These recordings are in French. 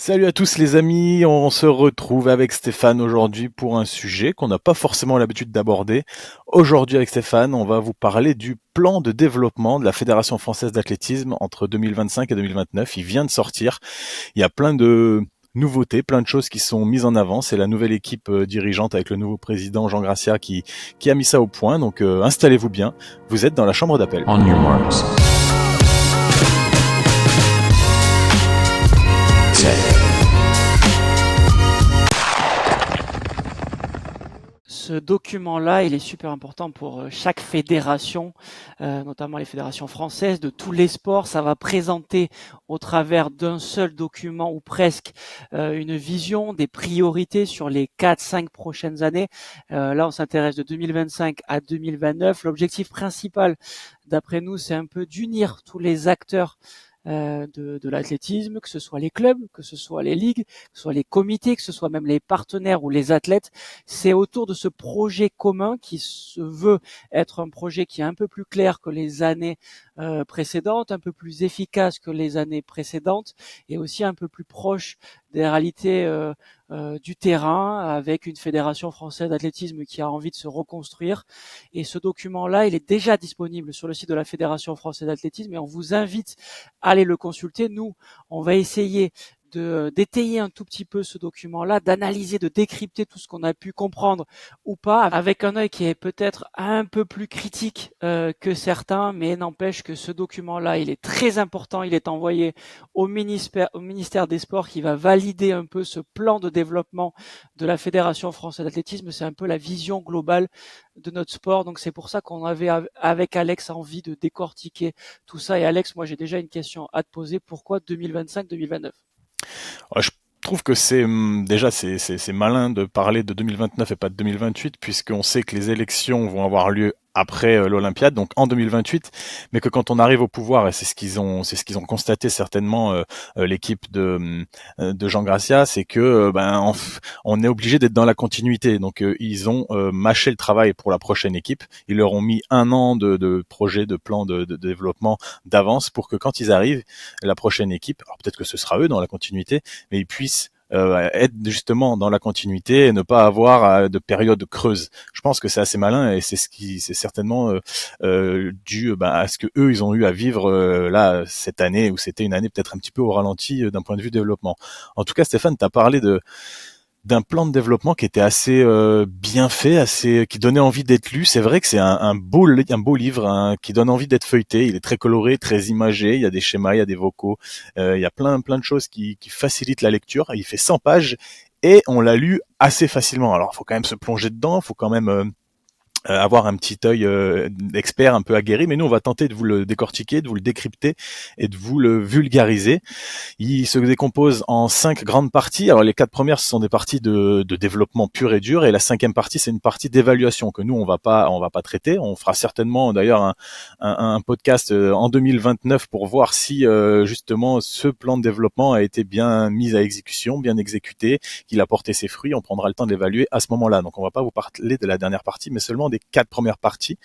Salut à tous les amis, on se retrouve avec Stéphane aujourd'hui pour un sujet qu'on n'a pas forcément l'habitude d'aborder. Aujourd'hui avec Stéphane, on va vous parler du plan de développement de la Fédération française d'athlétisme entre 2025 et 2029. Il vient de sortir, il y a plein de nouveautés, plein de choses qui sont mises en avant. C'est la nouvelle équipe dirigeante avec le nouveau président Jean Gracia qui a mis ça au point. Donc installez-vous bien, vous êtes dans la chambre d'appel. On your marks. Ce document-là, il est super important pour chaque fédération, notamment les fédérations françaises de tous les sports. Ça va présenter au travers d'un seul document ou presque une vision, des priorités sur les 4-5 prochaines années. Là, on s'intéresse de 2025 à 2029. L'objectif principal, d'après nous, c'est un peu d'unir tous les acteurs de l'athlétisme, que ce soit les clubs, que ce soit les ligues, que ce soit les comités, que ce soit même les partenaires ou les athlètes. C'est autour de ce projet commun qui se veut être un projet qui est un peu plus clair que les années précédentes, un peu plus efficace que les années précédentes et aussi un peu plus proche des réalités du terrain, avec une fédération française d'athlétisme qui a envie de se reconstruire. Et ce document-là, il est déjà disponible sur le site de la Fédération française d'athlétisme et on vous invite à aller le consulter. Nous, on va essayer d'étayer un tout petit peu ce document-là, d'analyser, de décrypter tout ce qu'on a pu comprendre ou pas, avec un œil qui est peut-être un peu plus critique que certains, mais n'empêche que ce document-là, il est très important. Il est envoyé au ministère des Sports qui va valider un peu ce plan de développement de la Fédération française d'athlétisme. C'est un peu la vision globale de notre sport. Donc c'est pour ça qu'on avait avec Alex envie de décortiquer tout ça. Et Alex, moi j'ai déjà une question à te poser. Pourquoi 2025-2029 ? Je trouve que c'est malin de parler de 2029 et pas de 2028, puisqu'on sait que les élections vont avoir lieu après l'Olympiade, donc en 2028, mais que quand on arrive au pouvoir, et c'est ce qu'ils ont constaté certainement, l'équipe de Jean Gracia, c'est que on est obligé d'être dans la continuité. Donc ils ont mâché le travail pour la prochaine équipe. Ils leur ont mis 1 an de projet, de plan de développement d'avance pour que quand ils arrivent, la prochaine équipe, alors peut-être que ce sera eux dans la continuité, mais ils puissent être justement dans la continuité et ne pas avoir de période creuse. Je pense que c'est assez malin et c'est certainement dû à ce que eux ils ont eu à vivre là cette année, où c'était une année peut-être un petit peu au ralenti d'un point de vue développement. En tout cas, Stéphane, tu as parlé d'un plan de développement qui était assez bien fait, qui donnait envie d'être lu. C'est vrai que c'est un beau livre qui donne envie d'être feuilleté. Il est très coloré, très imagé. Il y a des schémas, il y a des vocaux, il y a plein de choses qui facilitent la lecture. Il fait 100 pages et on l'a lu assez facilement. Alors, il faut quand même se plonger dedans, il faut quand même avoir un petit œil d'expert un peu aguerri, mais nous on va tenter de vous le décortiquer, de vous le décrypter et de vous le vulgariser. Il se décompose en 5 grandes parties. Alors les 4 premières, ce sont des parties de développement pur et dur, et la 5e partie, c'est une partie d'évaluation que nous on va pas traiter. On fera certainement d'ailleurs un podcast en 2029 pour voir si justement ce plan de développement a été bien mis à exécution, bien exécuté, qu'il a porté ses fruits. On prendra le temps de l'évaluer à ce moment-là. Donc on va pas vous parler de la dernière partie, mais seulement des 4 premières parties.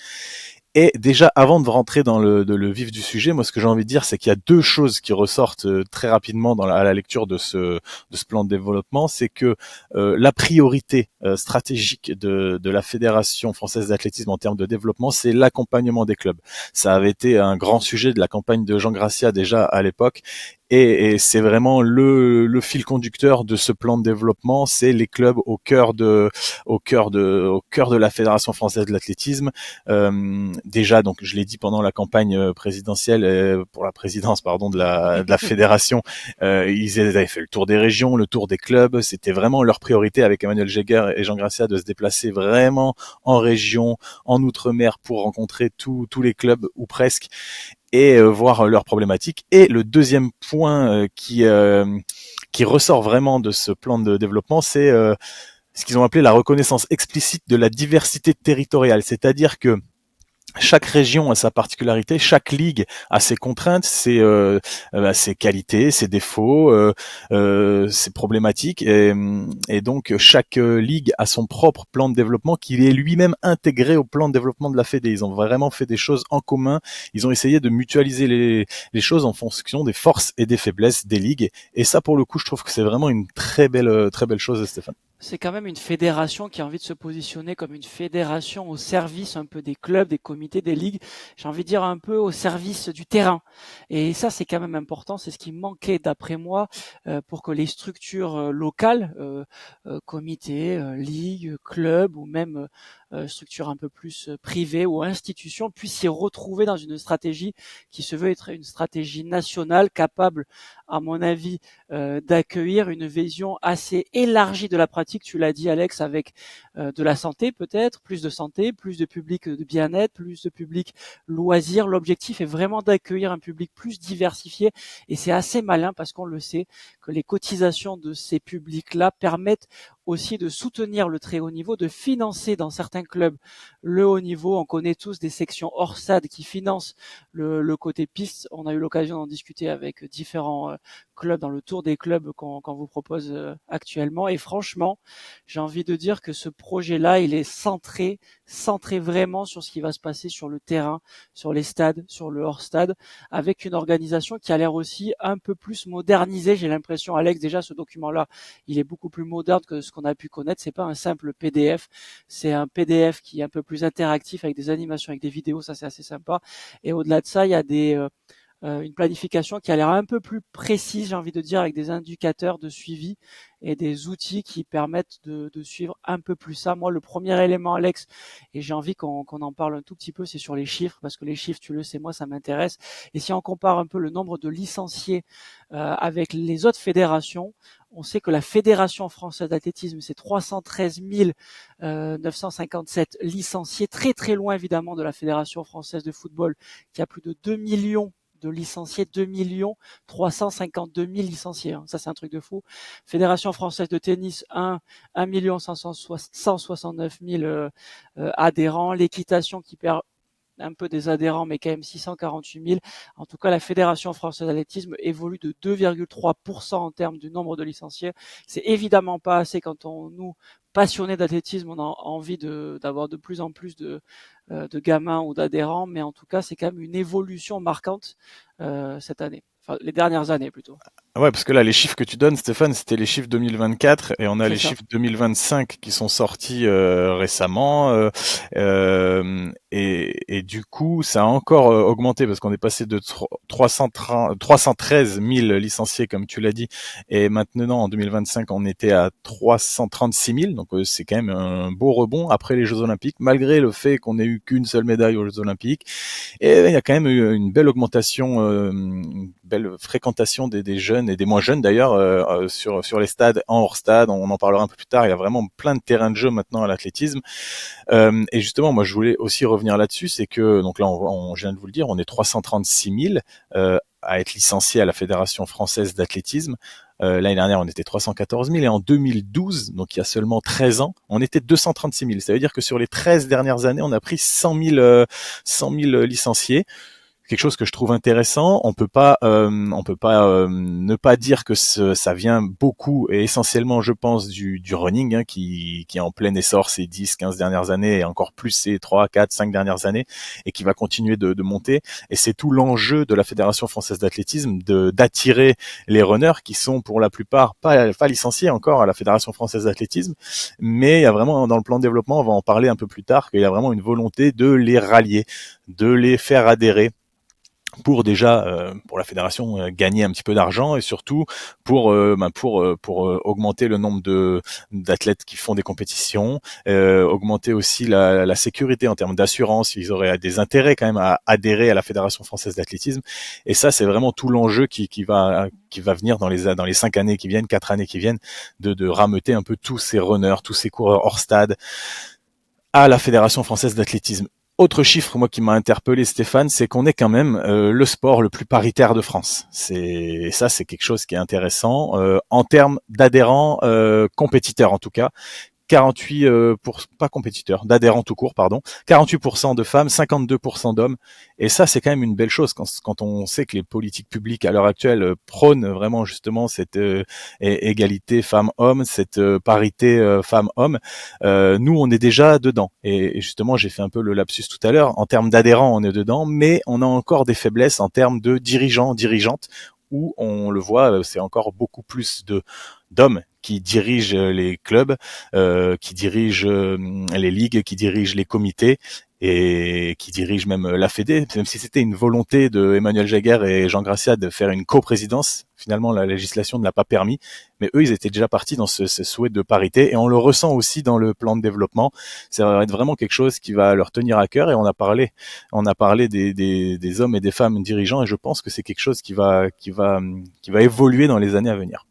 Et déjà, avant de rentrer dans le vif du sujet, moi, ce que j'ai envie de dire, c'est qu'il y a 2 choses qui ressortent très rapidement à la lecture de ce plan de développement. C'est que la priorité stratégique de la Fédération française d'athlétisme en termes de développement, c'est l'accompagnement des clubs. Ça avait été un grand sujet de la campagne de Jean Gracia déjà à l'époque. Et c'est vraiment le fil conducteur de ce plan de développement, c'est les clubs au cœur de la Fédération française de l'athlétisme. Déjà, donc je l'ai dit pendant la campagne présidentielle pour la présidence, de la fédération, ils avaient fait le tour des régions, le tour des clubs. C'était vraiment leur priorité avec Emmanuel Jäger et Jean Gracia de se déplacer vraiment en région, en outre-mer pour rencontrer tous les clubs ou presque, et voir leurs problématiques. Et le deuxième point qui ressort vraiment de ce plan de développement, c'est ce qu'ils ont appelé la reconnaissance explicite de la diversité territoriale. C'est-à-dire que chaque région a sa particularité, chaque ligue a ses contraintes, ses qualités, ses défauts, ses problématiques, et donc chaque ligue a son propre plan de développement qui est lui-même intégré au plan de développement de la Fédé. Ils ont vraiment fait des choses en commun, ils ont essayé de mutualiser les choses en fonction des forces et des faiblesses des ligues, et ça pour le coup je trouve que c'est vraiment une très belle chose, Stéphane. C'est quand même une fédération qui a envie de se positionner comme une fédération au service un peu des clubs, des comités, des ligues. J'ai envie de dire un peu au service du terrain. Et ça, c'est quand même important. C'est ce qui manquait, d'après moi, pour que les structures locales, comités, ligues, clubs ou même structures un peu plus privées ou institutions puissent s'y retrouver dans une stratégie qui se veut être une stratégie nationale capable, à mon avis, d'accueillir une vision assez élargie de la pratique. Tu l'as dit, Alex, avec de la santé peut-être, plus de santé, plus de public de bien-être, plus de public loisir. L'objectif est vraiment d'accueillir un public plus diversifié, et c'est assez malin parce qu'on le sait que les cotisations de ces publics-là permettent aussi de soutenir le très haut niveau, de financer dans certains clubs le haut niveau. On connaît tous des sections hors stade qui financent le côté piste. On a eu l'occasion d'en discuter avec différents clubs dans le tour des clubs qu'on vous propose actuellement. Et franchement, j'ai envie de dire que ce projet-là, il est centré vraiment sur ce qui va se passer sur le terrain, sur les stades, sur le hors-stade, avec une organisation qui a l'air aussi un peu plus modernisée. J'ai l'impression, Alex, déjà ce document-là, il est beaucoup plus moderne que ce qu'on a pu connaître. C'est pas un simple PDF, c'est un PDF qui est un peu plus interactif avec des animations, avec des vidéos. Ça, c'est assez sympa. Et au-delà de ça, il y a une planification qui a l'air un peu plus précise, j'ai envie de dire, avec des indicateurs de suivi et des outils qui permettent de suivre un peu plus ça. Moi, le premier élément, Alex, et j'ai envie qu'on en parle un tout petit peu, c'est sur les chiffres, parce que les chiffres, tu le sais, moi, ça m'intéresse. Et si on compare un peu le nombre de licenciés avec les autres fédérations, on sait que la Fédération française d'athlétisme, c'est 313 957 licenciés, très très loin évidemment de la Fédération française de football, qui a plus de 2 millions de licenciés, 2 352 000 licenciés. Ça, c'est un truc de fou. Fédération française de tennis, 1 169 000 adhérents. L'équitation qui perd un peu des adhérents, mais quand même 648 000. En tout cas, la Fédération française d'athlétisme évolue de 2,3% en termes du nombre de licenciés. C'est évidemment pas assez quand nous, passionnés d'athlétisme, on a envie d'avoir de plus en plus de gamins ou d'adhérents, mais en tout cas, c'est quand même une évolution marquante cette année. Enfin, les dernières années plutôt. Ouais, parce que là, les chiffres que tu donnes, Stéphane, c'était les chiffres 2024, et on a C'est les ça. chiffres 2025 qui sont sortis récemment, et du coup, ça a encore augmenté parce qu'on est passé de 313 000 licenciés, comme tu l'as dit, et maintenant en 2025, on était à 336 000, donc c'est quand même un beau rebond après les Jeux Olympiques, malgré le fait qu'on ait eu qu'une seule médaille aux Jeux Olympiques. Et il y a quand même eu une belle augmentation, une belle fréquentation des jeunes et des moins jeunes d'ailleurs sur les stades, en hors stade. On en parlera un peu plus tard. Il y a vraiment plein de terrains de jeu maintenant à l'athlétisme. Et justement, moi, je voulais aussi revenir là-dessus, c'est que donc là, je viens de vous le dire, on est 336 000 à être licenciés à la Fédération française d'athlétisme. L'année dernière, on était 314 000, et en 2012, donc il y a seulement 13 ans, on était 236 000. Ça veut dire que sur les 13 dernières années, on a pris 100 000 licenciés. Quelque chose que je trouve intéressant. On peut pas ne pas dire que ça vient beaucoup et essentiellement, je pense, du running, qui est en plein essor ces 10, 15 dernières années, et encore plus ces 3, 4, 5 dernières années, et qui va continuer de monter. Et c'est tout l'enjeu de la Fédération française d'athlétisme, d'attirer les runners qui sont pour la plupart pas licenciés encore à la Fédération française d'athlétisme, mais il y a vraiment dans le plan de développement, on va en parler un peu plus tard, qu'il y a vraiment une volonté de les rallier, de les faire adhérer, pour déjà pour la fédération gagner un petit peu d'argent, et surtout pour augmenter le nombre d'athlètes qui font des compétitions, augmenter aussi la sécurité en termes d'assurance. Ils auraient des intérêts quand même à adhérer à la Fédération française d'athlétisme, et ça c'est vraiment tout l'enjeu qui va venir dans les 5 années qui viennent, 4 années qui viennent, de rameuter un peu tous ces runners, tous ces coureurs hors stade à la Fédération française d'athlétisme. Autre chiffre, moi, qui m'a interpellé, Stéphane, c'est qu'on est quand même le sport le plus paritaire de France. C'est quelque chose qui est intéressant en termes d'adhérents compétiteurs, en tout cas. 48 pas compétiteurs, d'adhérents tout court, pardon, 48% de femmes, 52% d'hommes. Et ça, c'est quand même une belle chose quand on sait que les politiques publiques à l'heure actuelle prônent vraiment justement cette égalité femmes-hommes, cette parité femmes-hommes. Nous, on est déjà dedans. Et justement, j'ai fait un peu le lapsus tout à l'heure. En termes d'adhérents, on est dedans, mais on a encore des faiblesses en termes de dirigeants, dirigeantes, où on le voit, c'est encore beaucoup plus d'hommes qui dirigent les clubs, qui dirigent les ligues, qui dirigent les comités et qui dirigent même la Fédé. Même si c'était une volonté de Emmanuel Jagger et Jean Gracia de faire une coprésidence, finalement la législation ne l'a pas permis. Mais eux, ils étaient déjà partis dans ce souhait de parité et on le ressent aussi dans le plan de développement. Ça va être vraiment quelque chose qui va leur tenir à cœur et on a parlé des hommes et des femmes dirigeants et je pense que c'est quelque chose qui va évoluer dans les années à venir.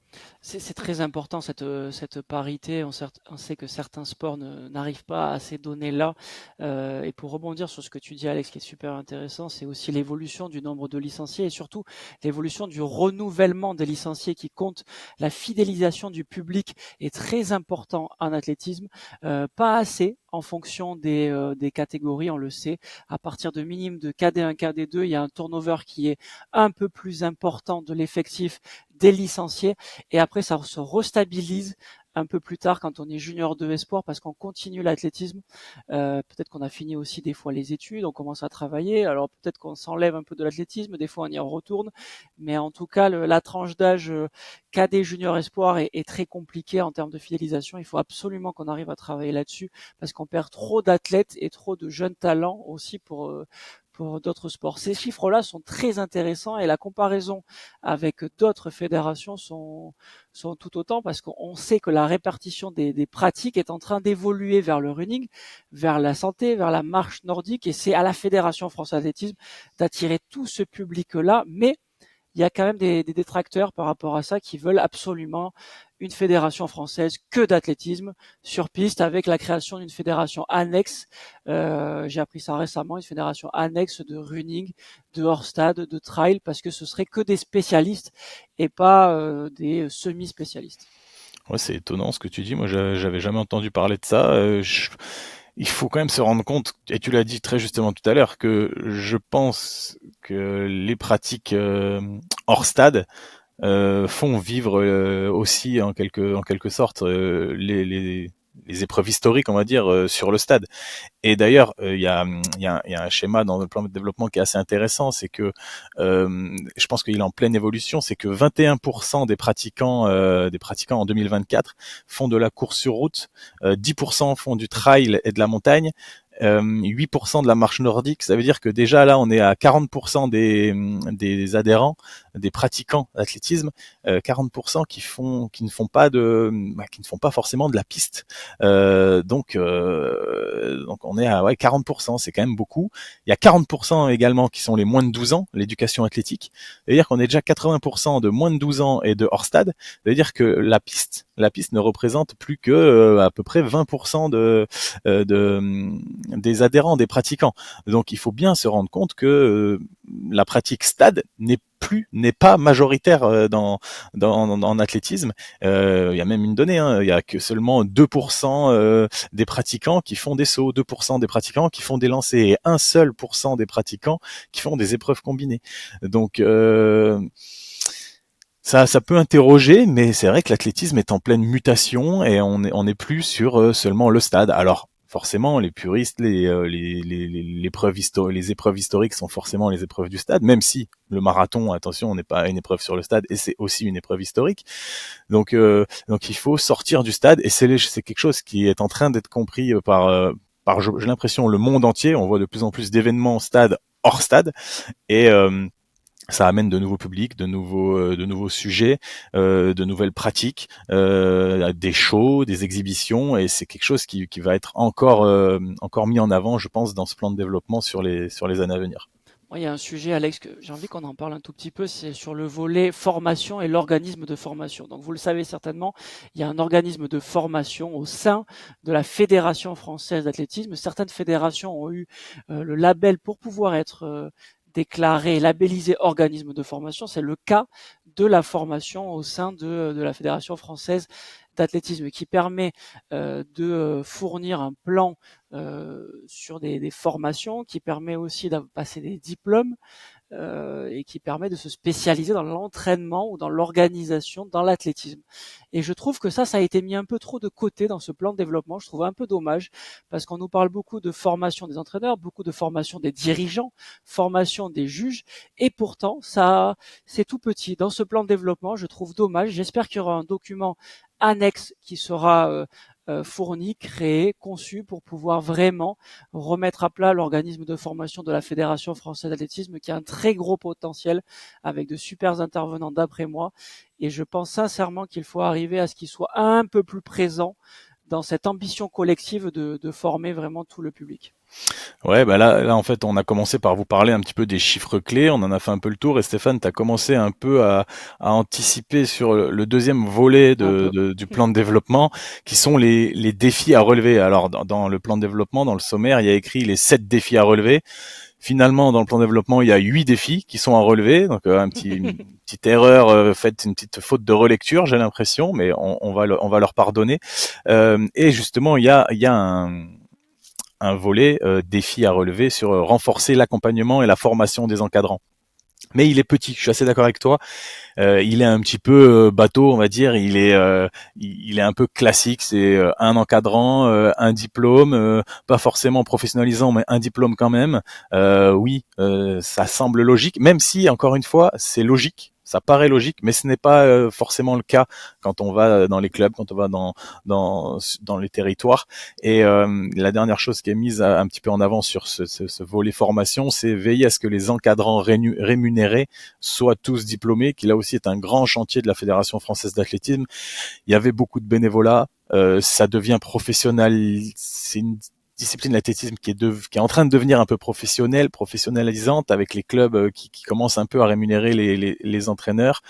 C'est très important cette parité. On sait que certains sports n'arrivent pas à ces données-là. Et pour rebondir sur ce que tu dis, Alex, qui est super intéressant, c'est aussi l'évolution du nombre de licenciés et surtout l'évolution du renouvellement des licenciés qui compte. La fidélisation du public est très important en athlétisme. Pas assez en fonction des catégories, on le sait. À partir de minimum de KD1, KD2, il y a un turnover qui est un peu plus important de l'effectif des licenciés et après ça se restabilise un peu plus tard quand on est junior 2 espoir parce qu'on continue l'athlétisme. Peut-être qu'on a fini aussi des fois les études, on commence à travailler, alors peut-être qu'on s'enlève un peu de l'athlétisme, des fois on y retourne, mais en tout cas la tranche d'âge cadet junior espoir est très compliquée en termes de fidélisation. Il faut absolument qu'on arrive à travailler là-dessus parce qu'on perd trop d'athlètes et trop de jeunes talents aussi pour d'autres sports. Ces chiffres-là sont très intéressants et la comparaison avec d'autres fédérations sont tout autant parce qu'on sait que la répartition des pratiques est en train d'évoluer vers le running, vers la santé, vers la marche nordique et c'est à la Fédération française d'athlétisme d'attirer tout ce public-là, mais il y a quand même des détracteurs par rapport à ça qui veulent absolument une fédération française que d'athlétisme sur piste avec la création d'une fédération annexe. J'ai appris ça récemment, une fédération annexe de running, de hors-stade, de trail, parce que ce serait que des spécialistes et pas des semi-spécialistes. Ouais, c'est étonnant ce que tu dis. Moi, j'avais jamais entendu parler de ça. Il faut quand même se rendre compte, et tu l'as dit très justement tout à l'heure, que je pense que les pratiques hors stade font vivre aussi en quelque sorte les épreuves historiques, on va dire, sur le stade. Et d'ailleurs, il y a un schéma dans le plan de développement qui est assez intéressant, c'est que je pense qu'il est en pleine évolution, c'est que 21% des pratiquants en 2024 font de la course sur route, 10% font du trail et de la montagne, 8% de la marche nordique. Ça veut dire que déjà là, on est à 40% des adhérents, des pratiquants d'athlétisme, 40% qui ne font pas qui ne font pas forcément de la piste. Donc on est à 40%, c'est quand même beaucoup. Il y a 40% également qui sont les moins de 12 ans, l'éducation athlétique. C'est-à-dire qu'on est déjà 80% de moins de 12 ans et de hors stade. C'est-à-dire que la piste ne représente plus que à peu près 20% des adhérents, des pratiquants. Donc il faut bien se rendre compte que la pratique stade n'est pas majoritaire en athlétisme. Il y a même une donnée, hein, il y a que seulement 2% des pratiquants qui font des sauts, 2% des pratiquants qui font des lancers et 1 seul % des pratiquants qui font des épreuves combinées. Donc ça peut interroger, mais c'est vrai que l'athlétisme est en pleine mutation et on est plus sur seulement le stade. Alors forcément, les puristes, les épreuves historiques sont forcément les épreuves du stade, même si le marathon, attention, n'est pas une épreuve sur le stade et c'est aussi une épreuve historique. Donc il faut sortir du stade et c'est quelque chose qui est en train d'être compris par j'ai l'impression le monde entier. On voit de plus en plus d'événements stade hors stade et ça amène de nouveaux publics, de nouveaux sujets, de nouvelles pratiques, des shows, des exhibitions, et c'est quelque chose qui va être encore mis en avant, je pense, dans ce plan de développement sur les années à venir. Moi, il y a un sujet, Alex, que j'ai envie qu'on en parle un tout petit peu, c'est sur le volet formation et l'organisme de formation. Donc, vous le savez certainement, il y a un organisme de formation au sein de la Fédération française d'athlétisme. Certaines fédérations ont eu le label pour pouvoir être déclaré, labellisé organisme de formation. C'est le cas de la formation au sein de la Fédération française d'athlétisme, qui permet de fournir un plan sur des formations, qui permet aussi de passer des diplômes, et qui permet de se spécialiser dans l'entraînement ou dans l'organisation dans l'athlétisme. Et je trouve que ça a été mis un peu trop de côté dans ce plan de développement. Je trouve un peu dommage parce qu'on nous parle beaucoup de formation des entraîneurs, beaucoup de formation des dirigeants, formation des juges, et pourtant ça c'est tout petit. Dans ce plan de développement, je trouve dommage. J'espère qu'il y aura un document annexe qui sera fourni, créé, conçu pour pouvoir vraiment remettre à plat l'organisme de formation de la Fédération française d'athlétisme, qui a un très gros potentiel avec de super intervenants d'après moi. Et je pense sincèrement qu'il faut arriver à ce qu'il soit un peu plus présent dans cette ambition collective de former vraiment tout le public. Ouais, bah là, en fait, on a commencé par vous parler un petit peu des chiffres clés. On en a fait un peu le tour. Et Stéphane, tu as commencé un peu à anticiper sur le deuxième volet Un peu. du plan de développement, qui sont les défis à relever. Alors, dans le plan de développement, dans le sommaire, il y a écrit les 7 défis à relever. Finalement, dans le plan de développement, il y a 8 défis qui sont à relever. Donc, une petite erreur faite, une petite faute de relecture, j'ai l'impression, mais on va leur pardonner. Et justement, il y a un volet défi à relever sur renforcer l'accompagnement et la formation des encadrants. Mais il est petit, je suis assez d'accord avec toi. Il est un petit peu bateau, on va dire. Il est un peu classique. C'est un encadrant, un diplôme, pas forcément professionnalisant, mais un diplôme quand même. Oui, ça semble logique, même si encore une fois, c'est logique. Ça paraît logique, mais ce n'est pas forcément le cas quand on va dans les clubs, quand on va dans les territoires. Et la dernière chose qui est mise un petit peu en avant sur ce volet formation, c'est veiller à ce que les encadrants rémunérés soient tous diplômés, qui là aussi est un grand chantier de la Fédération française d'athlétisme. Il y avait beaucoup de bénévolat, ça devient professionnel, c'est une discipline l'athlétisme qui est en train de devenir un peu professionnalisante, avec les clubs qui commencent un peu à rémunérer les entraîneurs.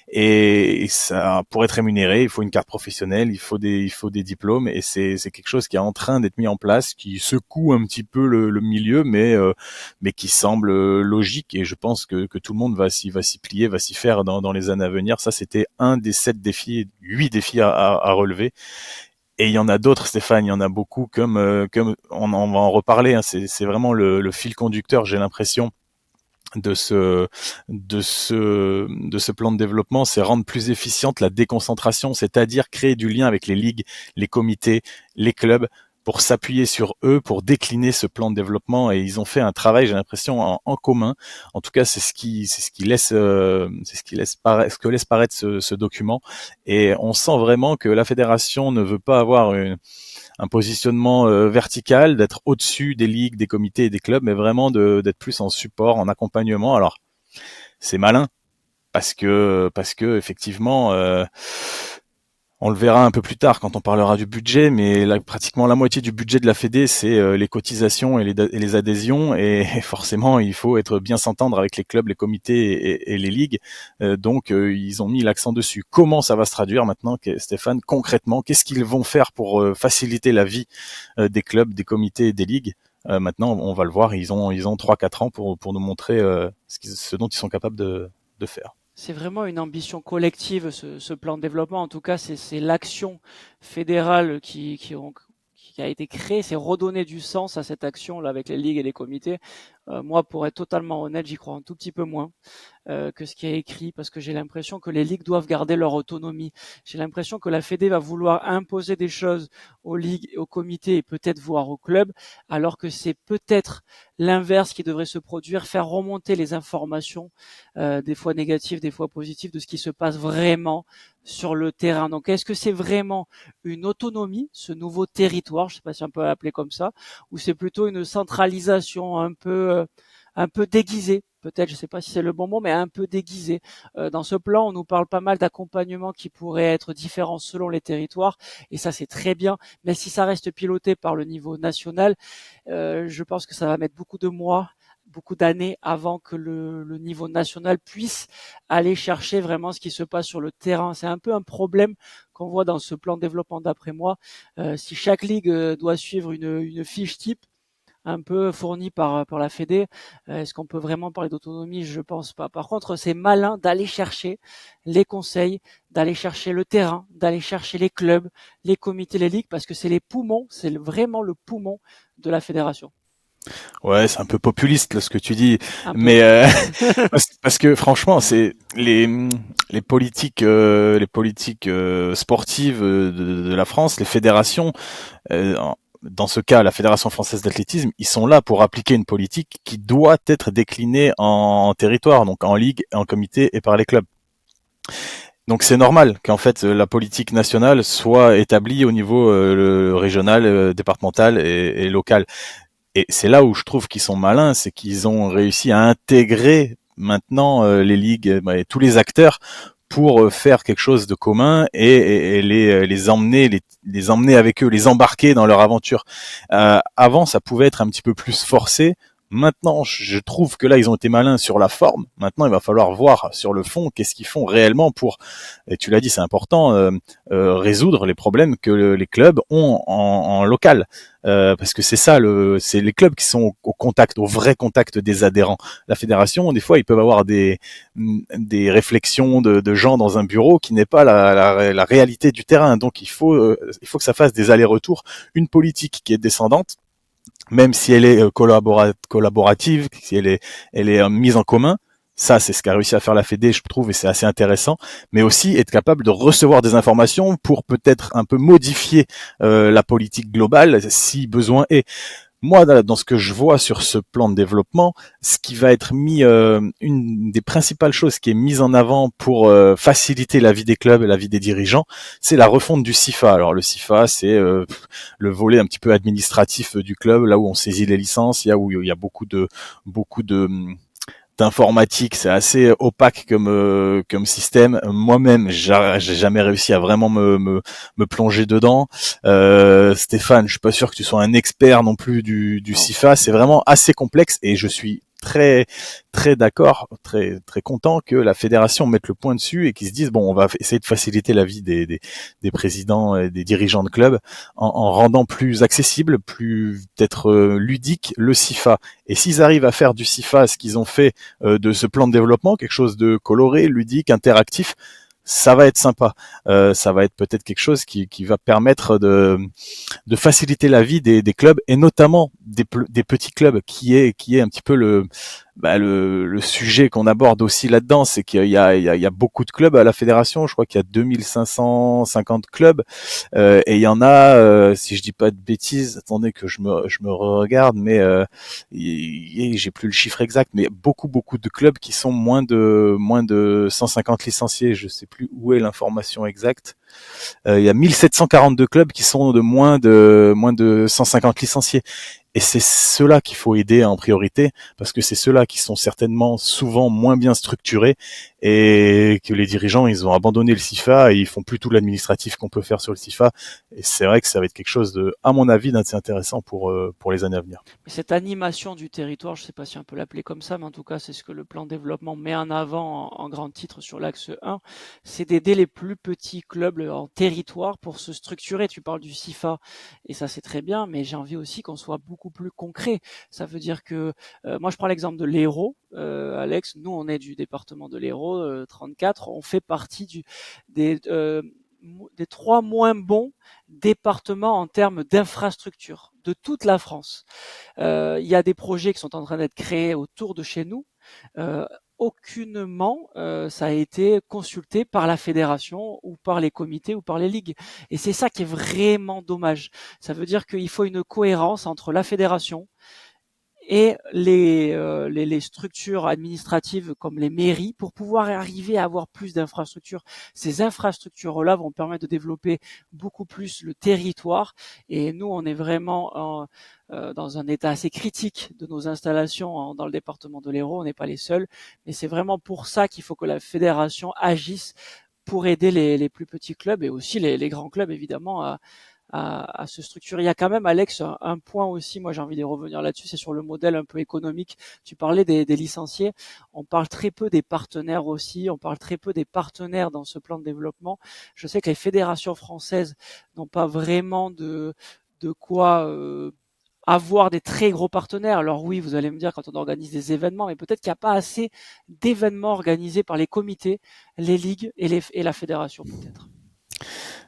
Et ça, pour être rémunéré, il faut une carte professionnelle, il faut des diplômes, et c'est quelque chose qui est en train d'être mis en place, qui secoue un petit peu le milieu, mais qui semble logique. Et je pense que tout le monde va s'y plier, va s'y faire dans les années à venir. Ça, c'était un des 7 défis, 8 défis à relever. Et il y en a d'autres, Stéphane, il y en a beaucoup, comme on va en reparler. Hein, c'est vraiment le fil conducteur, j'ai l'impression, de ce plan de développement, c'est rendre plus efficiente la déconcentration, c'est-à-dire créer du lien avec les ligues, les comités, les clubs, pour s'appuyer sur eux, pour décliner ce plan de développement. Et ils ont fait un travail, j'ai l'impression, en commun. En tout cas, ce que laisse paraître ce document. Et on sent vraiment que la fédération ne veut pas avoir un positionnement vertical, d'être au-dessus des ligues, des comités et des clubs, mais vraiment d'être plus en support, en accompagnement. Alors, c'est malin parce que effectivement, on le verra un peu plus tard quand on parlera du budget, mais là, pratiquement la moitié du budget de la Fédé, c'est les cotisations et les adhésions, et forcément, il faut être bien s'entendre avec les clubs, les comités et les ligues. Donc, ils ont mis l'accent dessus. Comment ça va se traduire maintenant, Stéphane, concrètement? Qu'est-ce qu'ils vont faire pour faciliter la vie des clubs, des comités et des ligues? Maintenant, on va le voir. Ils ont 3-4 ans pour nous montrer ce dont ils sont capables de faire. C'est vraiment une ambition collective, ce plan de développement. En tout cas, c'est l'action fédérale qui a été créée. C'est redonner du sens à cette action là avec les ligues et les comités. Moi, pour être totalement honnête, j'y crois un tout petit peu moins que ce qui est écrit, parce que j'ai l'impression que les ligues doivent garder leur autonomie. J'ai l'impression que la Fédé va vouloir imposer des choses aux ligues, aux comités et peut-être voire aux clubs, alors que c'est peut-être l'inverse qui devrait se produire, faire remonter les informations, des fois négatives, des fois positives, de ce qui se passe vraiment sur le terrain. Donc, est-ce que c'est vraiment une autonomie, ce nouveau territoire, je ne sais pas si on peut l'appeler comme ça, ou c'est plutôt une centralisation un peu déguisée, peut-être, je ne sais pas si c'est le bon mot, mais un peu déguisée. Dans ce plan, on nous parle pas mal d'accompagnement qui pourrait être différent selon les territoires, et ça c'est très bien, mais si ça reste piloté par le niveau national, je pense que ça va mettre beaucoup de mois, beaucoup d'années avant que le niveau national puisse aller chercher vraiment ce qui se passe sur le terrain. C'est un peu un problème qu'on voit dans ce plan de développement d'après moi. Si chaque ligue doit suivre une fiche type, un peu fournis par la Fédé. Est-ce qu'on peut vraiment parler d'autonomie? Je pense pas. Par contre, c'est malin d'aller chercher les conseils, d'aller chercher le terrain, d'aller chercher les clubs, les comités, les ligues, parce que c'est les poumons, vraiment le poumon de la fédération. Ouais, c'est un peu populiste là, ce que tu dis, Un peu. mais parce que franchement, c'est les politiques sportives de la France, les fédérations. Dans ce cas, la Fédération française d'athlétisme, ils sont là pour appliquer une politique qui doit être déclinée en territoire, donc en ligue, en comité et par les clubs. Donc c'est normal qu'en fait la politique nationale soit établie au niveau régional, départemental et local. Et c'est là où je trouve qu'ils sont malins, c'est qu'ils ont réussi à intégrer maintenant les ligues et tous les acteurs pour faire quelque chose de commun et les emmener les emmener avec eux, les embarquer dans leur aventure. Avant, ça pouvait être un petit peu plus forcé. Maintenant, je trouve que là, ils ont été malins sur la forme. Maintenant, il va falloir voir sur le fond qu'est-ce qu'ils font réellement pour, et tu l'as dit, c'est important, résoudre les problèmes que les clubs ont en local. Parce que c'est ça, c'est les clubs qui sont au contact, au vrai contact des adhérents. La fédération, des fois, ils peuvent avoir des réflexions de gens dans un bureau qui n'est pas la réalité du terrain. Donc, il faut que ça fasse des allers-retours. Une politique qui est descendante, même si elle est collaborative, si elle est mise en commun. Ça, c'est ce qu'a réussi à faire la Fédé, je trouve, et c'est assez intéressant. Mais aussi être capable de recevoir des informations pour peut-être un peu modifier la politique globale si besoin est. Moi, dans ce que je vois sur ce plan de développement, ce qui va être mis, une des principales choses qui est mise en avant pour faciliter la vie des clubs et la vie des dirigeants, c'est la refonte du CIFA. Alors le CIFA, c'est le volet un petit peu administratif du club, là où on saisit les licences, où il y a beaucoup de d'informatique, c'est assez opaque comme système. Moi-même, j'ai jamais réussi à vraiment me plonger dedans. Stéphane, je suis pas sûr que tu sois un expert non plus du Non. CIFA. C'est vraiment assez complexe et je suis très d'accord, très content que la fédération mette le point dessus et qu'ils se disent bon, on va essayer de faciliter la vie des présidents et des dirigeants de clubs en rendant plus accessible, plus peut-être ludique le CIFA. Et s'ils arrivent à faire du CIFA ce qu'ils ont fait de ce plan de développement, quelque chose de coloré, ludique, interactif, ça va être sympa. Ça va être peut-être quelque chose qui va permettre de faciliter la vie des clubs et notamment des petits clubs qui est un petit peu le sujet qu'on aborde aussi là-dedans, c'est il y a beaucoup de clubs à la fédération. Je crois qu'il y a 2550 clubs et il y en a, si je dis pas de bêtises, attendez que je me regarde, mais j'ai plus le chiffre exact, mais beaucoup de clubs qui sont moins de 150 licenciés. Je sais plus où est l'information exacte. Il y a 1742 clubs qui sont de moins de 150 licenciés. Et c'est ceux-là qu'il faut aider en priorité, parce que c'est ceux-là qui sont certainement souvent moins bien structurés et que les dirigeants, ils ont abandonné le CIFA et ils font plus tout l'administratif qu'on peut faire sur le CIFA. Et c'est vrai que ça va être quelque chose de, à mon avis, d'assez intéressant pour les années à venir. Mais cette animation du territoire, je ne sais pas si on peut l'appeler comme ça, mais en tout cas, c'est ce que le plan de développement met en avant en grand titre sur l'axe 1, c'est d'aider les plus petits clubs en territoire pour se structurer. Tu parles du CIFA, et ça c'est très bien, mais j'ai envie aussi qu'on soit beaucoup plus concret. Ça veut dire que, moi je prends l'exemple de l'Hérault, Alex, nous on est du département de l'Hérault, 34, on fait partie des, euh, des trois moins bons départements en termes d'infrastructure de toute la France. Il y a des projets qui sont en train d'être créés autour de chez nous. Euh, Aucunement ça a été consulté par la fédération ou par les comités ou par les ligues. Et c'est ça qui est vraiment dommage. Ça veut dire qu'il faut une cohérence entre la fédération et les structures administratives comme les mairies pour pouvoir arriver à avoir plus d'infrastructures. Ces infrastructures-là vont permettre de développer beaucoup plus le territoire et nous, on est vraiment dans un état assez critique de nos installations dans le département de l'Hérault. On n'est pas les seuls, mais c'est vraiment pour ça qu'il faut que la fédération agisse pour aider les plus petits clubs et aussi les grands clubs évidemment à se structurer. Il y a quand même, Alex, un point aussi, moi j'ai envie de revenir là-dessus, c'est sur le modèle un peu économique. Tu parlais des licenciés, on parle très peu des partenaires aussi, on parle très peu des partenaires dans ce plan de développement. Je sais que les fédérations françaises n'ont pas vraiment de quoi avoir des très gros partenaires. Alors oui, vous allez me dire quand on organise des événements, mais peut-être qu'il n'y a pas assez d'événements organisés par les comités, les ligues et la fédération peut-être.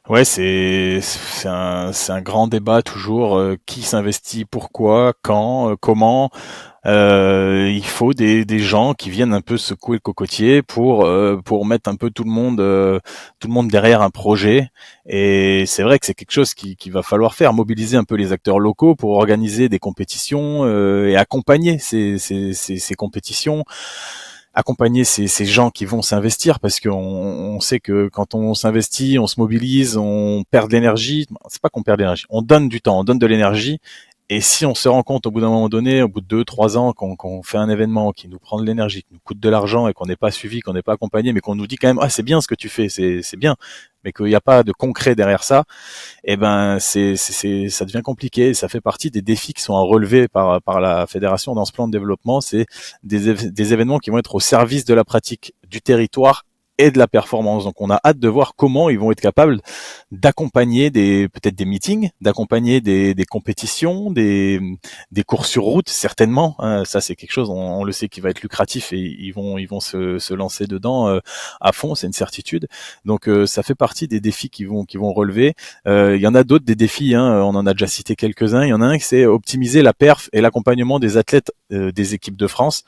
Ouais, c'est un grand débat toujours. Qui s'investit, pourquoi, quand, comment. Il faut des gens qui viennent un peu secouer le cocotier pour mettre un peu tout le monde derrière un projet. Et c'est vrai que c'est quelque chose qui va falloir faire, mobiliser un peu les acteurs locaux pour organiser des compétitions et accompagner ces compétitions, accompagner ces gens qui vont s'investir, parce qu'on sait que quand on s'investit, on se mobilise, on perd de l'énergie. C'est pas qu'on perd de l'énergie, on donne du temps, on donne de l'énergie. Et si on se rend compte au bout d'un moment donné, au bout de 2, 3 ans, qu'on fait un événement qui nous prend de l'énergie, qui nous coûte de l'argent et qu'on n'est pas suivi, qu'on n'est pas accompagné, mais qu'on nous dit quand même ah c'est bien ce que tu fais, c'est bien, mais qu'il n'y a pas de concret derrière ça, eh ben ça devient compliqué. Ça fait partie des défis qui sont à relever par la fédération dans ce plan de développement. C'est des événements qui vont être au service de la pratique du territoire et de la performance. Donc on a hâte de voir comment ils vont être capables d'accompagner peut-être des meetings, d'accompagner des compétitions, des courses sur route certainement. Hein, ça c'est quelque chose, on le sait, qui va être lucratif, et ils vont se lancer dedans à fond, c'est une certitude. Donc ça fait partie des défis qui vont relever. Il y en a d'autres des défis, hein, on en a déjà cité quelques-uns. Il y en a un qui c'est optimiser la perf et l'accompagnement des athlètes des équipes de France.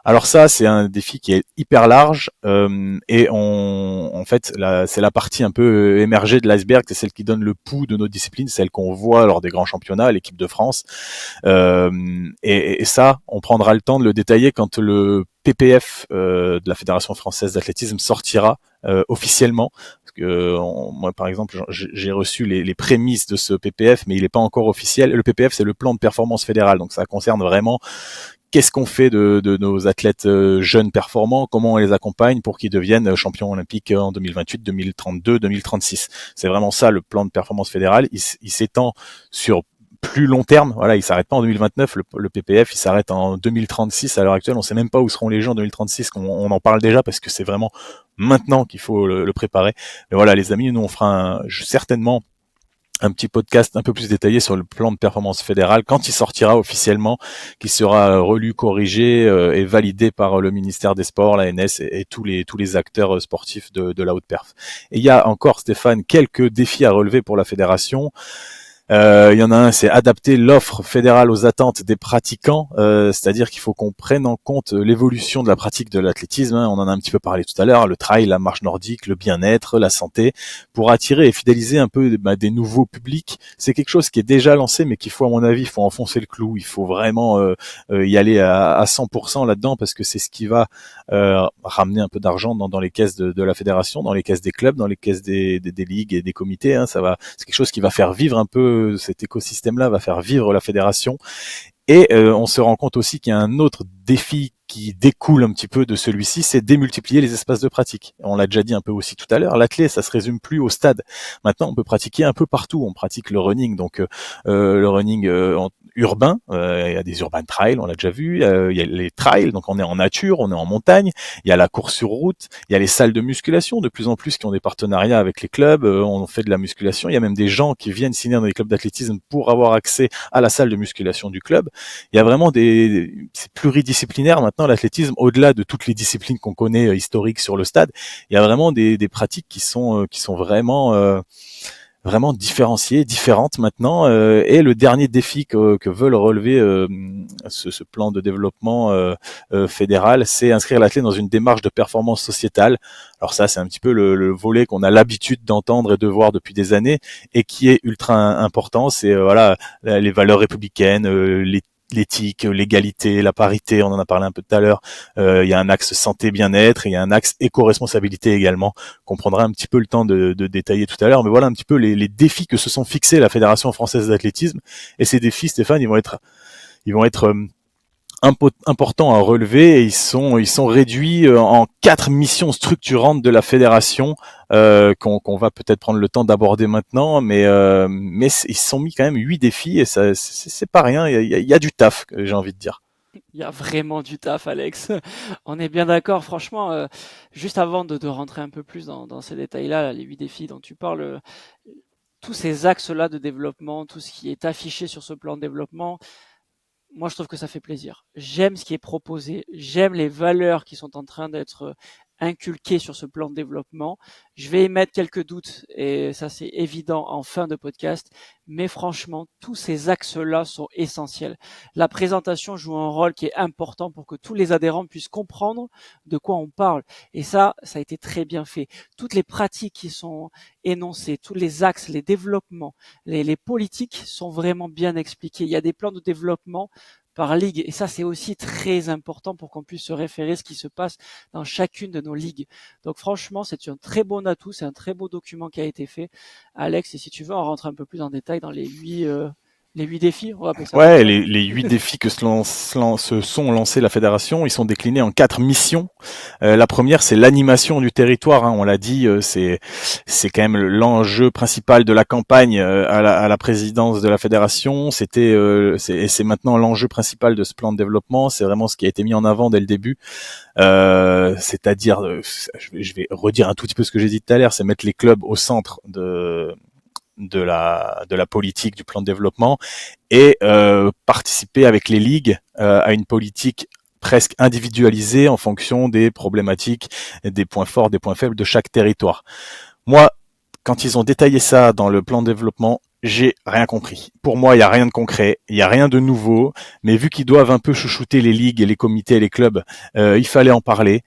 Alors ça, c'est un défi qui est hyper large et en fait, c'est la partie un peu émergée de l'iceberg, c'est celle qui donne le pouls de nos disciplines, celle qu'on voit lors des grands championnats, l'équipe de France. Et ça, on prendra le temps de le détailler quand le PPF de la Fédération française d'athlétisme sortira officiellement. Parce que moi, par exemple, j'ai reçu les prémices de ce PPF, mais il n'est pas encore officiel. Le PPF, c'est le plan de performance fédéral, donc ça concerne vraiment qu'est-ce qu'on fait de nos athlètes jeunes performants, comment on les accompagne pour qu'ils deviennent champions olympiques en 2028, 2032, 2036. C'est vraiment ça le plan de performance fédéral. Il s'étend sur plus long terme. Voilà, il s'arrête pas en 2029. Le PPF, il s'arrête en 2036 à l'heure actuelle. On sait même pas où seront les gens en 2036. On en parle déjà parce que c'est vraiment maintenant qu'il faut le préparer. Mais voilà, les amis, nous on fera certainement un petit podcast un peu plus détaillé sur le plan de performance fédéral quand il sortira officiellement, qui sera relu, corrigé et validé par le ministère des Sports, l'ANS et tous les acteurs sportifs de la haute perf. Et il y a encore, Stéphane, quelques défis à relever pour la fédération. Il y en a un, c'est adapter l'offre fédérale aux attentes des pratiquants, c'est-à-dire qu'il faut qu'on prenne en compte l'évolution de la pratique de l'athlétisme. Hein, on en a un petit peu parlé tout à l'heure, le trail, la marche nordique, le bien-être, la santé, pour attirer et fidéliser un peu des nouveaux publics. C'est quelque chose qui est déjà lancé, mais qu'il faut, à mon avis, il faut enfoncer le clou. Il faut vraiment y aller à 100% là-dedans, parce que c'est ce qui va ramener un peu d'argent dans les caisses de la fédération, dans les caisses des clubs, dans les caisses des ligues et des comités. Hein, c'est quelque chose qui va faire vivre un peu cet écosystème-là, va faire vivre la fédération. Et on se rend compte aussi qu'il y a un autre défi qui découle un petit peu de celui-ci, c'est démultiplier les espaces de pratique. On l'a déjà dit un peu aussi tout à l'heure, l'athlète, ça se résume plus au stade. Maintenant, on peut pratiquer un peu partout. On pratique le running, donc le running urbain, il y a des urban trails, on l'a déjà vu, il y a les trails, donc on est en nature, on est en montagne, il y a la course sur route, il y a les salles de musculation, de plus en plus qui ont des partenariats avec les clubs, on fait de la musculation, il y a même des gens qui viennent signer dans les clubs d'athlétisme pour avoir accès à la salle de musculation du club. Il y a vraiment c'est pluridisciplinaire maintenant l'athlétisme, au-delà de toutes les disciplines qu'on connaît historiques sur le stade. Il y a vraiment des pratiques qui sont vraiment différenciées, différentes maintenant. Et le dernier défi que veulent relever ce plan de développement fédéral, c'est inscrire l'athlète dans une démarche de performance sociétale. Alors ça, c'est un petit peu le volet qu'on a l'habitude d'entendre et de voir depuis des années et qui est ultra important. C'est voilà les valeurs républicaines, l'éthique, l'égalité, la parité, on en a parlé un peu tout à l'heure. Il y a un axe santé bien-être et il y a un axe éco-responsabilité également, qu'on prendra un petit peu le temps de détailler tout à l'heure. Mais voilà un petit peu les défis que se sont fixés la Fédération française d'athlétisme. Et ces défis, Stéphane, ils vont être importants à relever, et ils sont réduits en 4 missions structurantes de la fédération qu'on va peut-être prendre le temps d'aborder maintenant, mais ils se sont mis quand même 8 défis, et ça c'est pas rien. Il y a du taf, j'ai envie de dire. Il y a vraiment du taf, Alex. On est bien d'accord. Franchement, juste avant de rentrer un peu plus dans ces détails-là, les 8 défis dont tu parles, tous ces axes-là de développement, tout ce qui est affiché sur ce plan de développement, moi je trouve que ça fait plaisir. J'aime ce qui est proposé, j'aime les valeurs qui sont en train d'être inculquées sur ce plan de développement. Je vais émettre quelques doutes et ça c'est évident en fin de podcast, mais franchement tous ces axes-là sont essentiels. La présentation joue un rôle qui est important pour que tous les adhérents puissent comprendre de quoi on parle et ça a été très bien fait. Toutes les pratiques qui sont énoncées, tous les axes, les développements, les politiques sont vraiment bien expliqués. Il y a des plans de développement par ligue. Et ça, c'est aussi très important pour qu'on puisse se référer à ce qui se passe dans chacune de nos ligues. Donc franchement, c'est un très bon atout, c'est un très beau document qui a été fait. Alex, et si tu veux, on rentre un peu plus en détail dans les huit défis, on va appeler ça comme Ouais, ça. les 8 défis que se sont lancés la fédération, ils sont déclinés en 4 missions. La première, c'est l'animation du territoire. Hein, on l'a dit, c'est quand même l'enjeu principal de la campagne à la présidence de la fédération. Et c'est maintenant l'enjeu principal de ce plan de développement. C'est vraiment ce qui a été mis en avant dès le début. C'est-à-dire, je vais redire un tout petit peu ce que j'ai dit tout à l'heure, c'est mettre les clubs au centre de la politique du plan de développement et participer avec les ligues à une politique presque individualisée en fonction des problématiques, des points forts, des points faibles de chaque territoire. Moi, quand ils ont détaillé ça dans le plan de développement, j'ai rien compris. Pour moi, il y a rien de concret, il y a rien de nouveau, mais vu qu'ils doivent un peu chouchouter les ligues et les comités et les clubs, il fallait en parler.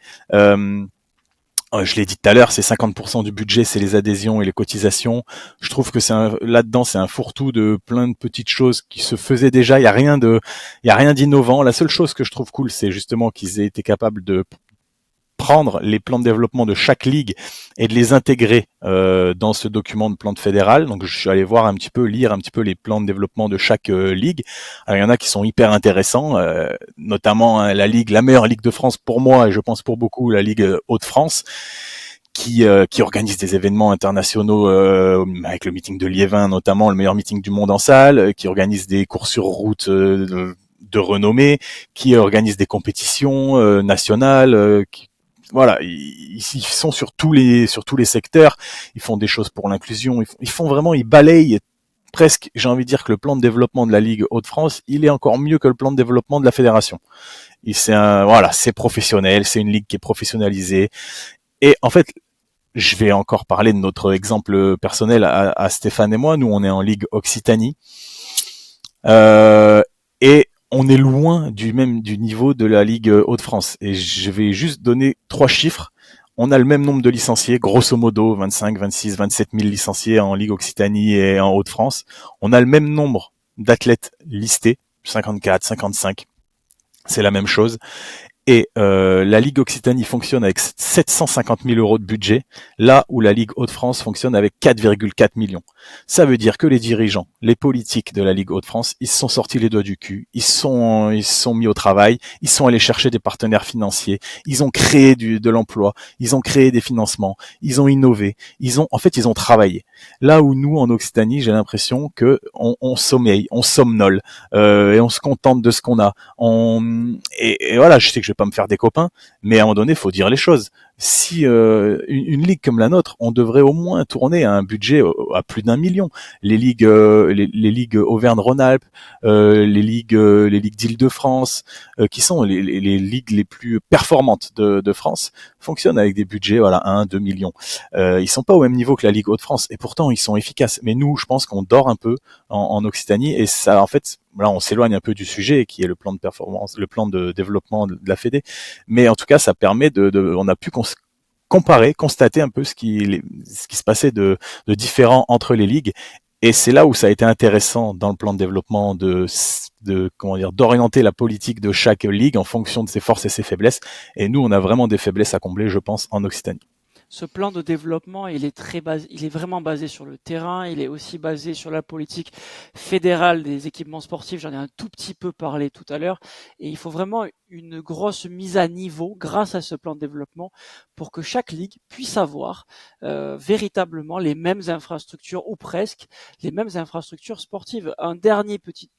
Je l'ai dit tout à l'heure, c'est 50% du budget, c'est les adhésions et les cotisations. Je trouve que là-dedans, c'est un fourre-tout de plein de petites choses qui se faisaient déjà. Il y a rien d'innovant. La seule chose que je trouve cool, c'est justement qu'ils aient été capables de prendre les plans de développement de chaque ligue et de les intégrer dans ce document de plan de fédéral. Donc je suis allé voir un petit peu, lire un petit peu les plans de développement de chaque ligue. Alors, il y en a qui sont hyper intéressants, notamment hein, la meilleure ligue de France pour moi et je pense pour beaucoup, la ligue Hauts-de-France, qui organise des événements internationaux avec le meeting de Liévin notamment, le meilleur meeting du monde en salle, qui organise des courses sur route de renommée, qui organise des compétitions nationales, voilà, ils sont sur tous les secteurs. Ils font des choses pour l'inclusion. Ils font vraiment, ils balayent presque. J'ai envie de dire que le plan de développement de la Ligue Hauts-de-France, il est encore mieux que le plan de développement de la fédération. Voilà, c'est professionnel. C'est une ligue qui est professionnalisée. Et en fait, je vais encore parler de notre exemple personnel à Stéphane et moi. Nous, on est en Ligue Occitanie. Et on est loin du niveau de la Ligue Hauts-de-France. Et je vais juste donner 3 chiffres. On a le même nombre de licenciés, grosso modo 25, 26, 27 000 licenciés en Ligue Occitanie et en Hauts-de-France. On a le même nombre d'athlètes listés, 54, 55. C'est la même chose. Et la Ligue Occitanie fonctionne avec 750 000 euros de budget, là où la Ligue Hauts-de-France fonctionne avec 4,4 millions. Ça veut dire que les dirigeants, les politiques de la Ligue Hauts-de-France, ils se sont sortis les doigts du cul, ils se sont mis au travail, ils sont allés chercher des partenaires financiers, ils ont créé de l'emploi, ils ont créé des financements, ils ont innové, ils ont travaillé. Là où nous, en Occitanie, j'ai l'impression que on sommeille, on somnole, et on se contente de ce qu'on a. Et voilà, je sais que je vais pas me faire des copains, mais à un moment donné, il faut dire les choses. Si une ligue comme la nôtre, on devrait au moins tourner à un budget à plus d'1 million. Les ligues Auvergne-Rhône-Alpes, les ligues d'Île-de-France, qui sont les ligues les plus performantes de France, fonctionnent avec des budgets 1-2 millions. Ils sont pas au même niveau que la Ligue Hauts-de-France, et pourtant ils sont efficaces. Mais nous, je pense qu'on dort un peu en Occitanie, et ça, en fait, là, on s'éloigne un peu du sujet, qui est le plan de performance, le plan de développement de la Fédé. Mais en tout cas, ça permet on a pu comparer, constater un peu ce qui se passait de différent entre les ligues. Et c'est là où ça a été intéressant dans le plan de développement d'orienter la politique de chaque ligue en fonction de ses forces et ses faiblesses. Et nous, on a vraiment des faiblesses à combler, je pense, en Occitanie. Ce plan de développement, il est vraiment basé sur le terrain, il est aussi basé sur la politique fédérale des équipements sportifs, j'en ai un tout petit peu parlé tout à l'heure, et il faut vraiment une grosse mise à niveau grâce à ce plan de développement pour que chaque ligue puisse avoir véritablement les mêmes infrastructures ou presque les mêmes infrastructures sportives. Dernière petite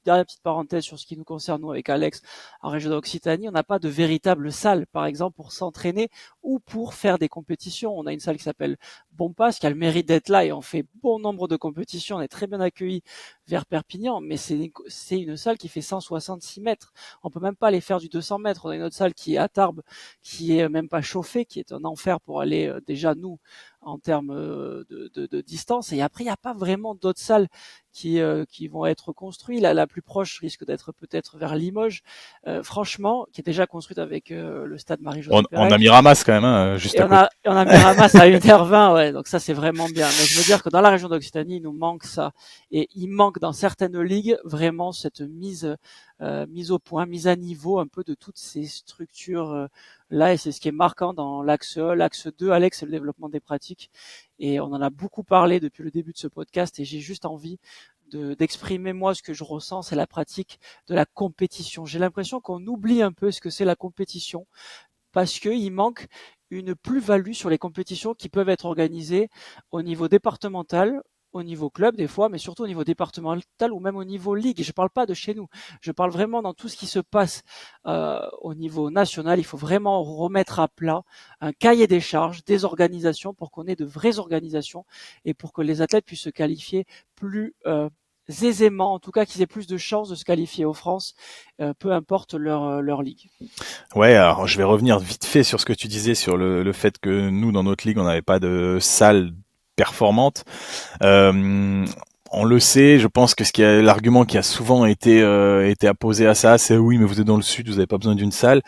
parenthèse sur ce qui nous concerne, nous avec Alex en région d'Occitanie, on n'a pas de véritable salle par exemple pour s'entraîner ou pour faire des compétitions. On a une salle qui s'appelle Bompas, qui a le mérite d'être là et on fait bon nombre de compétitions, on est très bien accueillis vers Perpignan, mais c'est une salle qui fait 166 mètres. On peut même pas aller faire du 200 mètres. On a une autre salle qui est à Tarbes, qui est même pas chauffée, qui est un enfer pour aller déjà nous en termes de distance. Et après, il n'y a pas vraiment d'autres salles qui vont être construites. La plus proche risque d'être peut-être vers Limoges, franchement, qui est déjà construite avec le stade Marie-Josée On a Pérec. mis Ramas quand même, hein, juste Et à côté. on a mis Ramas à 1h20, ouais, donc ça c'est vraiment bien. Mais je veux dire que dans la région d'Occitanie, il nous manque ça. Et il manque dans certaines ligues vraiment cette mise au point, mise à niveau un peu de toutes ces structures là. Et c'est ce qui est marquant dans l'axe 1, l'axe 2, Alex, c'est le développement des pratiques. Et on en a beaucoup parlé depuis le début de ce podcast et j'ai juste envie d'exprimer moi ce que je ressens, c'est la pratique de la compétition. J'ai l'impression qu'on oublie un peu ce que c'est la compétition parce qu'il manque une plus-value sur les compétitions qui peuvent être organisées au niveau départemental, au niveau club des fois, mais surtout au niveau départemental ou même au niveau ligue. Et je ne parle pas de chez nous, je parle vraiment dans tout ce qui se passe au niveau national. Il faut vraiment remettre à plat un cahier des charges, des organisations pour qu'on ait de vraies organisations et pour que les athlètes puissent se qualifier plus aisément, en tout cas qu'ils aient plus de chances de se qualifier aux France, peu importe leur ligue. Ouais, alors je vais revenir vite fait sur ce que tu disais sur le fait que nous, dans notre ligue, on n'avait pas de salle performante. Euh, on le sait, je pense que l'argument qui a souvent été apposé à ça, c'est oui, mais vous êtes dans le sud, vous n'avez pas besoin d'une salle.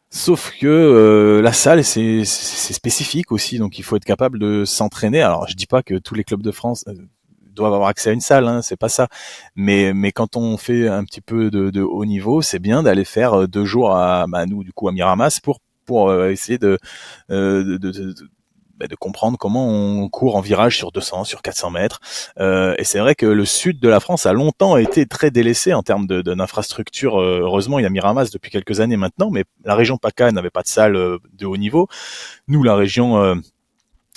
Sauf que la salle, c'est spécifique aussi, donc il faut être capable de s'entraîner. Alors, je dis pas que tous les clubs de France doivent avoir accès à une salle, hein, c'est pas ça. Mais quand on fait un petit peu de haut niveau, c'est bien d'aller faire 2 jours nous du coup à Miramas pour essayer de comprendre comment on court en virage sur 200, sur 400 mètres. Et c'est vrai que le sud de la France a longtemps été très délaissé en termes d'infrastructure. Heureusement, il y a Miramas depuis quelques années maintenant, mais la région PACA n'avait pas de salle de haut niveau. Nous, la région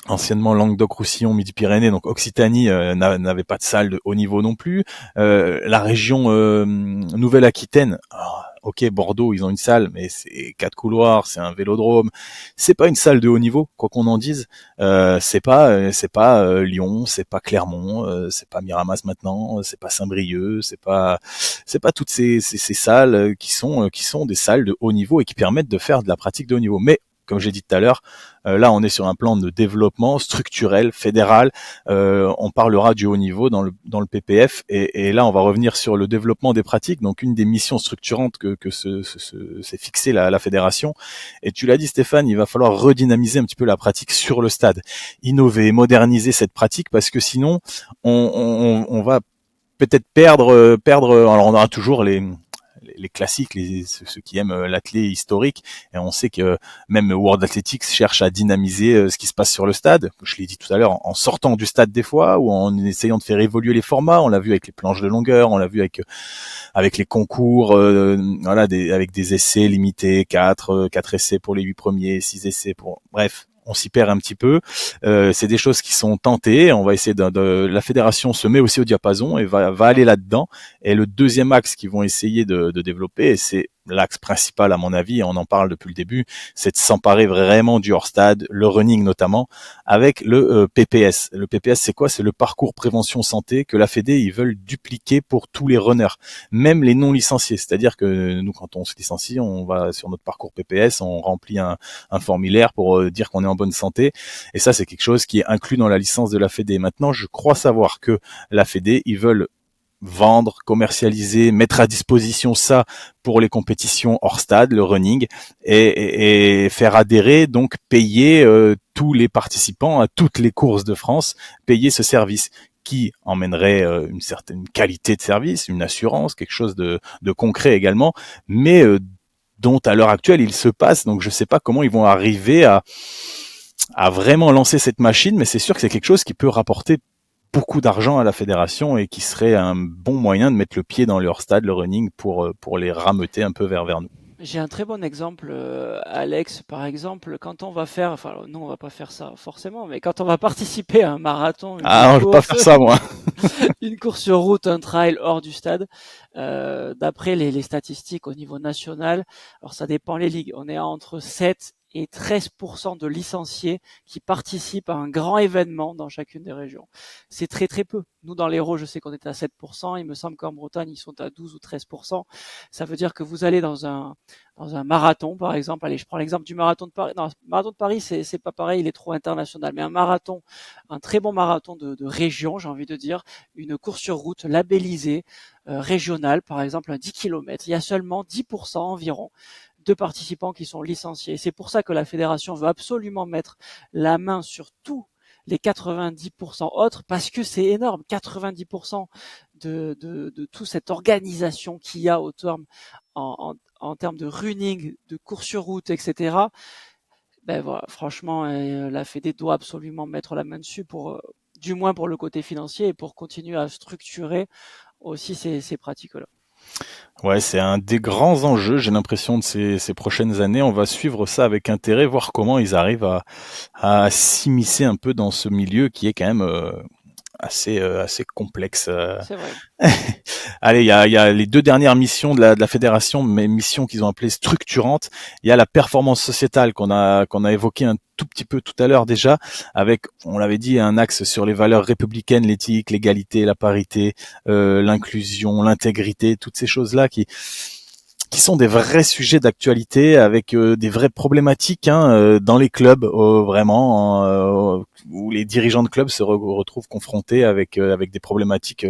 anciennement Languedoc-Roussillon, Midi-Pyrénées, donc Occitanie n'avait pas de salle de haut niveau non plus. La région Nouvelle-Aquitaine, ok, Bordeaux, ils ont une salle, mais c'est 4 couloirs, c'est un vélodrome. C'est pas une salle de haut niveau, quoi qu'on en dise. C'est pas Lyon, c'est pas Clermont, c'est pas Miramas maintenant, c'est pas Saint-Brieuc, c'est pas toutes ces salles qui sont des salles de haut niveau et qui permettent de faire de la pratique de haut niveau. Mais comme j'ai dit tout à l'heure, là on est sur un plan de développement structurel, fédéral. On parlera du haut niveau dans le PPF et là on va revenir sur le développement des pratiques. Donc une des missions structurantes que s'est fixée la fédération. Et tu l'as dit Stéphane, il va falloir redynamiser un petit peu la pratique sur le stade, innover, moderniser cette pratique parce que sinon on va peut-être perdre. Alors on aura toujours les classiques, ceux qui aiment l'athlé historique. Et on sait que même World Athletics cherche à dynamiser ce qui se passe sur le stade. Je l'ai dit tout à l'heure, en sortant du stade des fois, ou en essayant de faire évoluer les formats. On l'a vu avec les planches de longueur, on l'a vu avec les concours, voilà, avec des essais limités, 4 essais pour les 8 premiers, 6 essais pour... Bref, on s'y perd un petit peu. C'est des choses qui sont tentées. On va essayer la fédération se met aussi au diapason et va aller là-dedans. Et le deuxième axe qu'ils vont essayer de développer, et c'est l'axe principal à mon avis, et on en parle depuis le début, c'est de s'emparer vraiment du hors-stade, le running notamment, avec le PPS. Le PPS, c'est quoi? C'est le parcours prévention santé que la Fédé, ils veulent dupliquer pour tous les runners, même les non licenciés. C'est-à-dire que nous, quand on se licencie, on va sur notre parcours PPS, on remplit un formulaire pour dire qu'on est en bonne santé. Et ça, c'est quelque chose qui est inclus dans la licence de la Fédé. Maintenant, je crois savoir que la Fédé, ils veulent vendre, commercialiser, mettre à disposition ça pour les compétitions hors stade, le running, et faire adhérer, donc payer tous les participants à toutes les courses de France, payer ce service qui emmènerait une certaine qualité de service, une assurance, quelque chose de concret également, mais dont à l'heure actuelle il se passe. Donc je ne sais pas comment ils vont arriver à vraiment lancer cette machine, mais c'est sûr que c'est quelque chose qui peut rapporter beaucoup d'argent à la fédération et qui serait un bon moyen de mettre le pied dans leur stade, le running, pour les rameuter un peu vers nous. J'ai un très bon exemple, Alex, par exemple, quand on va faire, enfin nous on va pas faire ça forcément, mais quand on va participer à un marathon, Ah, je vais pas faire ça moi. une course sur route, un trail hors du stade, d'après les statistiques au niveau national, alors ça dépend les ligues, on est entre 7 et 13% de licenciés qui participent à un grand événement dans chacune des régions. C'est très très peu. Nous, dans l'Hérault, je sais qu'on était à 7%. Il me semble qu'en Bretagne, ils sont à 12 ou 13%. Ça veut dire que vous allez dans un marathon, par exemple. Allez, je prends l'exemple du marathon de Paris. Non, le marathon de Paris, c'est pas pareil, il est trop international. Mais un marathon, un très bon marathon de région, j'ai envie de dire, une course sur route labellisée, régionale, par exemple, un 10 km. Il y a seulement 10% environ de participants qui sont licenciés. Et c'est pour ça que la fédération veut absolument mettre la main sur tous les 90% autres, parce que c'est énorme. 90% de toute cette organisation qu'il y a au terme, en termes de running, de course sur route, etc. Ben voilà, franchement, la Fédé doit absolument mettre la main dessus pour, du moins pour le côté financier et pour continuer à structurer aussi ces pratiques-là. Ouais, c'est un des grands enjeux, j'ai l'impression, de ces prochaines années. On va suivre ça avec intérêt, voir comment ils arrivent à s'immiscer un peu dans ce milieu qui est quand même assez complexe. C'est vrai. Allez, il y a les deux dernières missions de la fédération, mais missions qu'ils ont appelées structurantes. Il y a la performance sociétale qu'on a évoqué un tout petit peu tout à l'heure déjà, avec, on l'avait dit, un axe sur les valeurs républicaines, l'éthique, l'égalité, la parité, l'inclusion, l'intégrité, toutes ces choses-là qui sont des vrais sujets d'actualité avec des vraies problématiques dans les clubs vraiment où les dirigeants de clubs se retrouvent confrontés avec des problématiques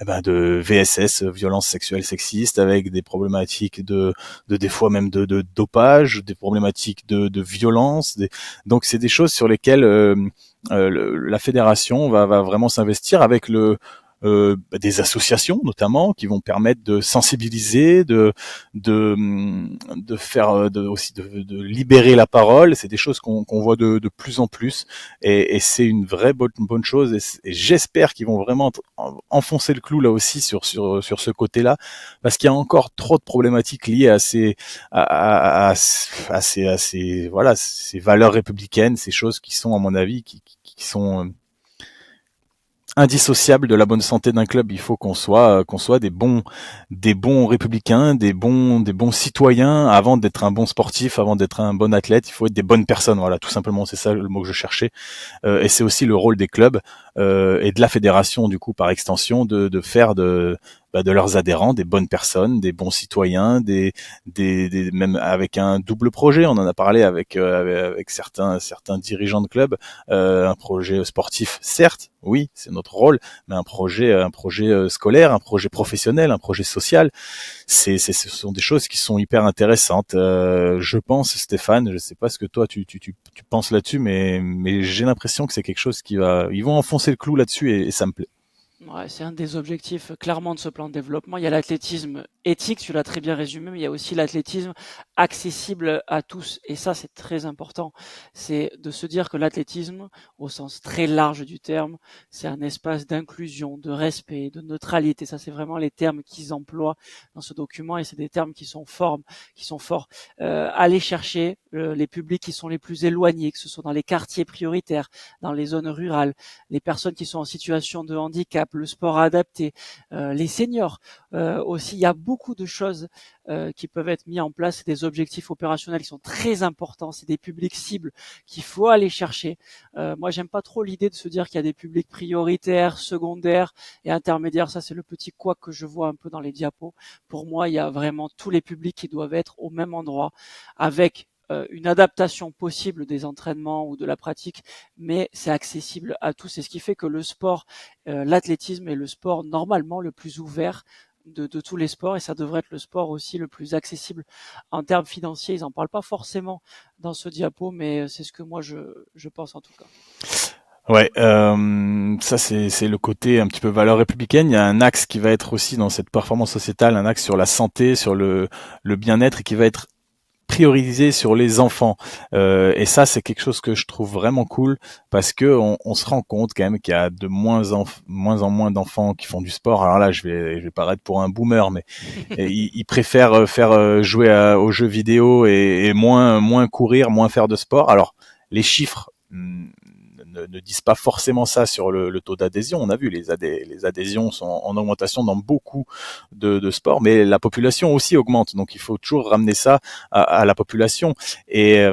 de VSS, violence sexuelle sexiste, avec des problématiques de des fois même de dopage, des problématiques de violence. Donc c'est des choses sur lesquelles la fédération va vraiment s'investir avec des associations notamment qui vont permettre de sensibiliser, de faire aussi de libérer la parole. C'est des choses qu'on voit de plus en plus et c'est une vraie bonne chose et j'espère qu'ils vont vraiment enfoncer le clou là aussi sur ce côté-là parce qu'il y a encore trop de problématiques liées à ces voilà ces valeurs républicaines, ces choses qui sont à mon avis qui sont indissociable de la bonne santé d'un club. Il faut qu'on soit des bons républicains, des bons citoyens avant d'être un bon sportif, avant d'être un bon athlète. Il faut être des bonnes personnes. Voilà, tout simplement, c'est ça le mot que je cherchais. Et c'est aussi le rôle des clubs et de la fédération, du coup, par extension, de faire de leurs adhérents des bonnes personnes, des bons citoyens, même avec un double projet. On en a parlé avec certains dirigeants de clubs. Un projet sportif, certes, oui, c'est notre rôle, mais un projet scolaire, un projet professionnel, un projet social, ce sont des choses qui sont hyper intéressantes. Je pense, Stéphane, je sais pas ce que toi tu penses là-dessus, mais j'ai l'impression que c'est quelque chose ils vont enfoncer le clou là-dessus et ça me plaît. Ouais, c'est un des objectifs clairement de ce plan de développement. Il y a l'athlétisme éthique, tu l'as très bien résumé, mais il y a aussi l'athlétisme accessible à tous. Et ça, c'est très important. C'est de se dire que l'athlétisme, au sens très large du terme, c'est un espace d'inclusion, de respect, de neutralité. Ça, c'est vraiment les termes qu'ils emploient dans ce document et c'est des termes qui sont forts, aller chercher les publics qui sont les plus éloignés, que ce soit dans les quartiers prioritaires, dans les zones rurales, les personnes qui sont en situation de handicap, le sport adapté, les seniors. Aussi, il y a beaucoup de choses qui peuvent être mis en place. C'est des objectifs opérationnels qui sont très importants. C'est des publics cibles qu'il faut aller chercher. Moi, j'aime pas trop l'idée de se dire qu'il y a des publics prioritaires, secondaires et intermédiaires. Ça, c'est le petit couac que je vois un peu dans les diapos. Pour moi, il y a vraiment tous les publics qui doivent être au même endroit avec une adaptation possible des entraînements ou de la pratique, mais c'est accessible à tous. C'est ce qui fait que le sport, l'athlétisme est le sport normalement le plus ouvert de tous les sports et ça devrait être le sport aussi le plus accessible en termes financiers. Ils en parlent pas forcément dans ce diapo, mais c'est ce que moi je pense en tout cas. Ouais, ça c'est le côté un petit peu valeur républicaine. Il y a un axe qui va être aussi dans cette performance sociétale, un axe sur la santé, sur le bien-être et qui va être priorisé sur les enfants. Et ça, c'est quelque chose que je trouve vraiment cool parce que on se rend compte quand même qu'il y a de moins en moins d'enfants qui font du sport. Alors là, je vais paraître pour un boomer, mais ils préfèrent faire jouer aux jeux vidéo et moins courir, moins faire de sport. Alors les chiffres ne disent pas forcément ça sur le taux d'adhésion. On a vu les adhésions sont en augmentation dans beaucoup de sports, mais la population aussi augmente. Donc il faut toujours ramener ça à la population. Et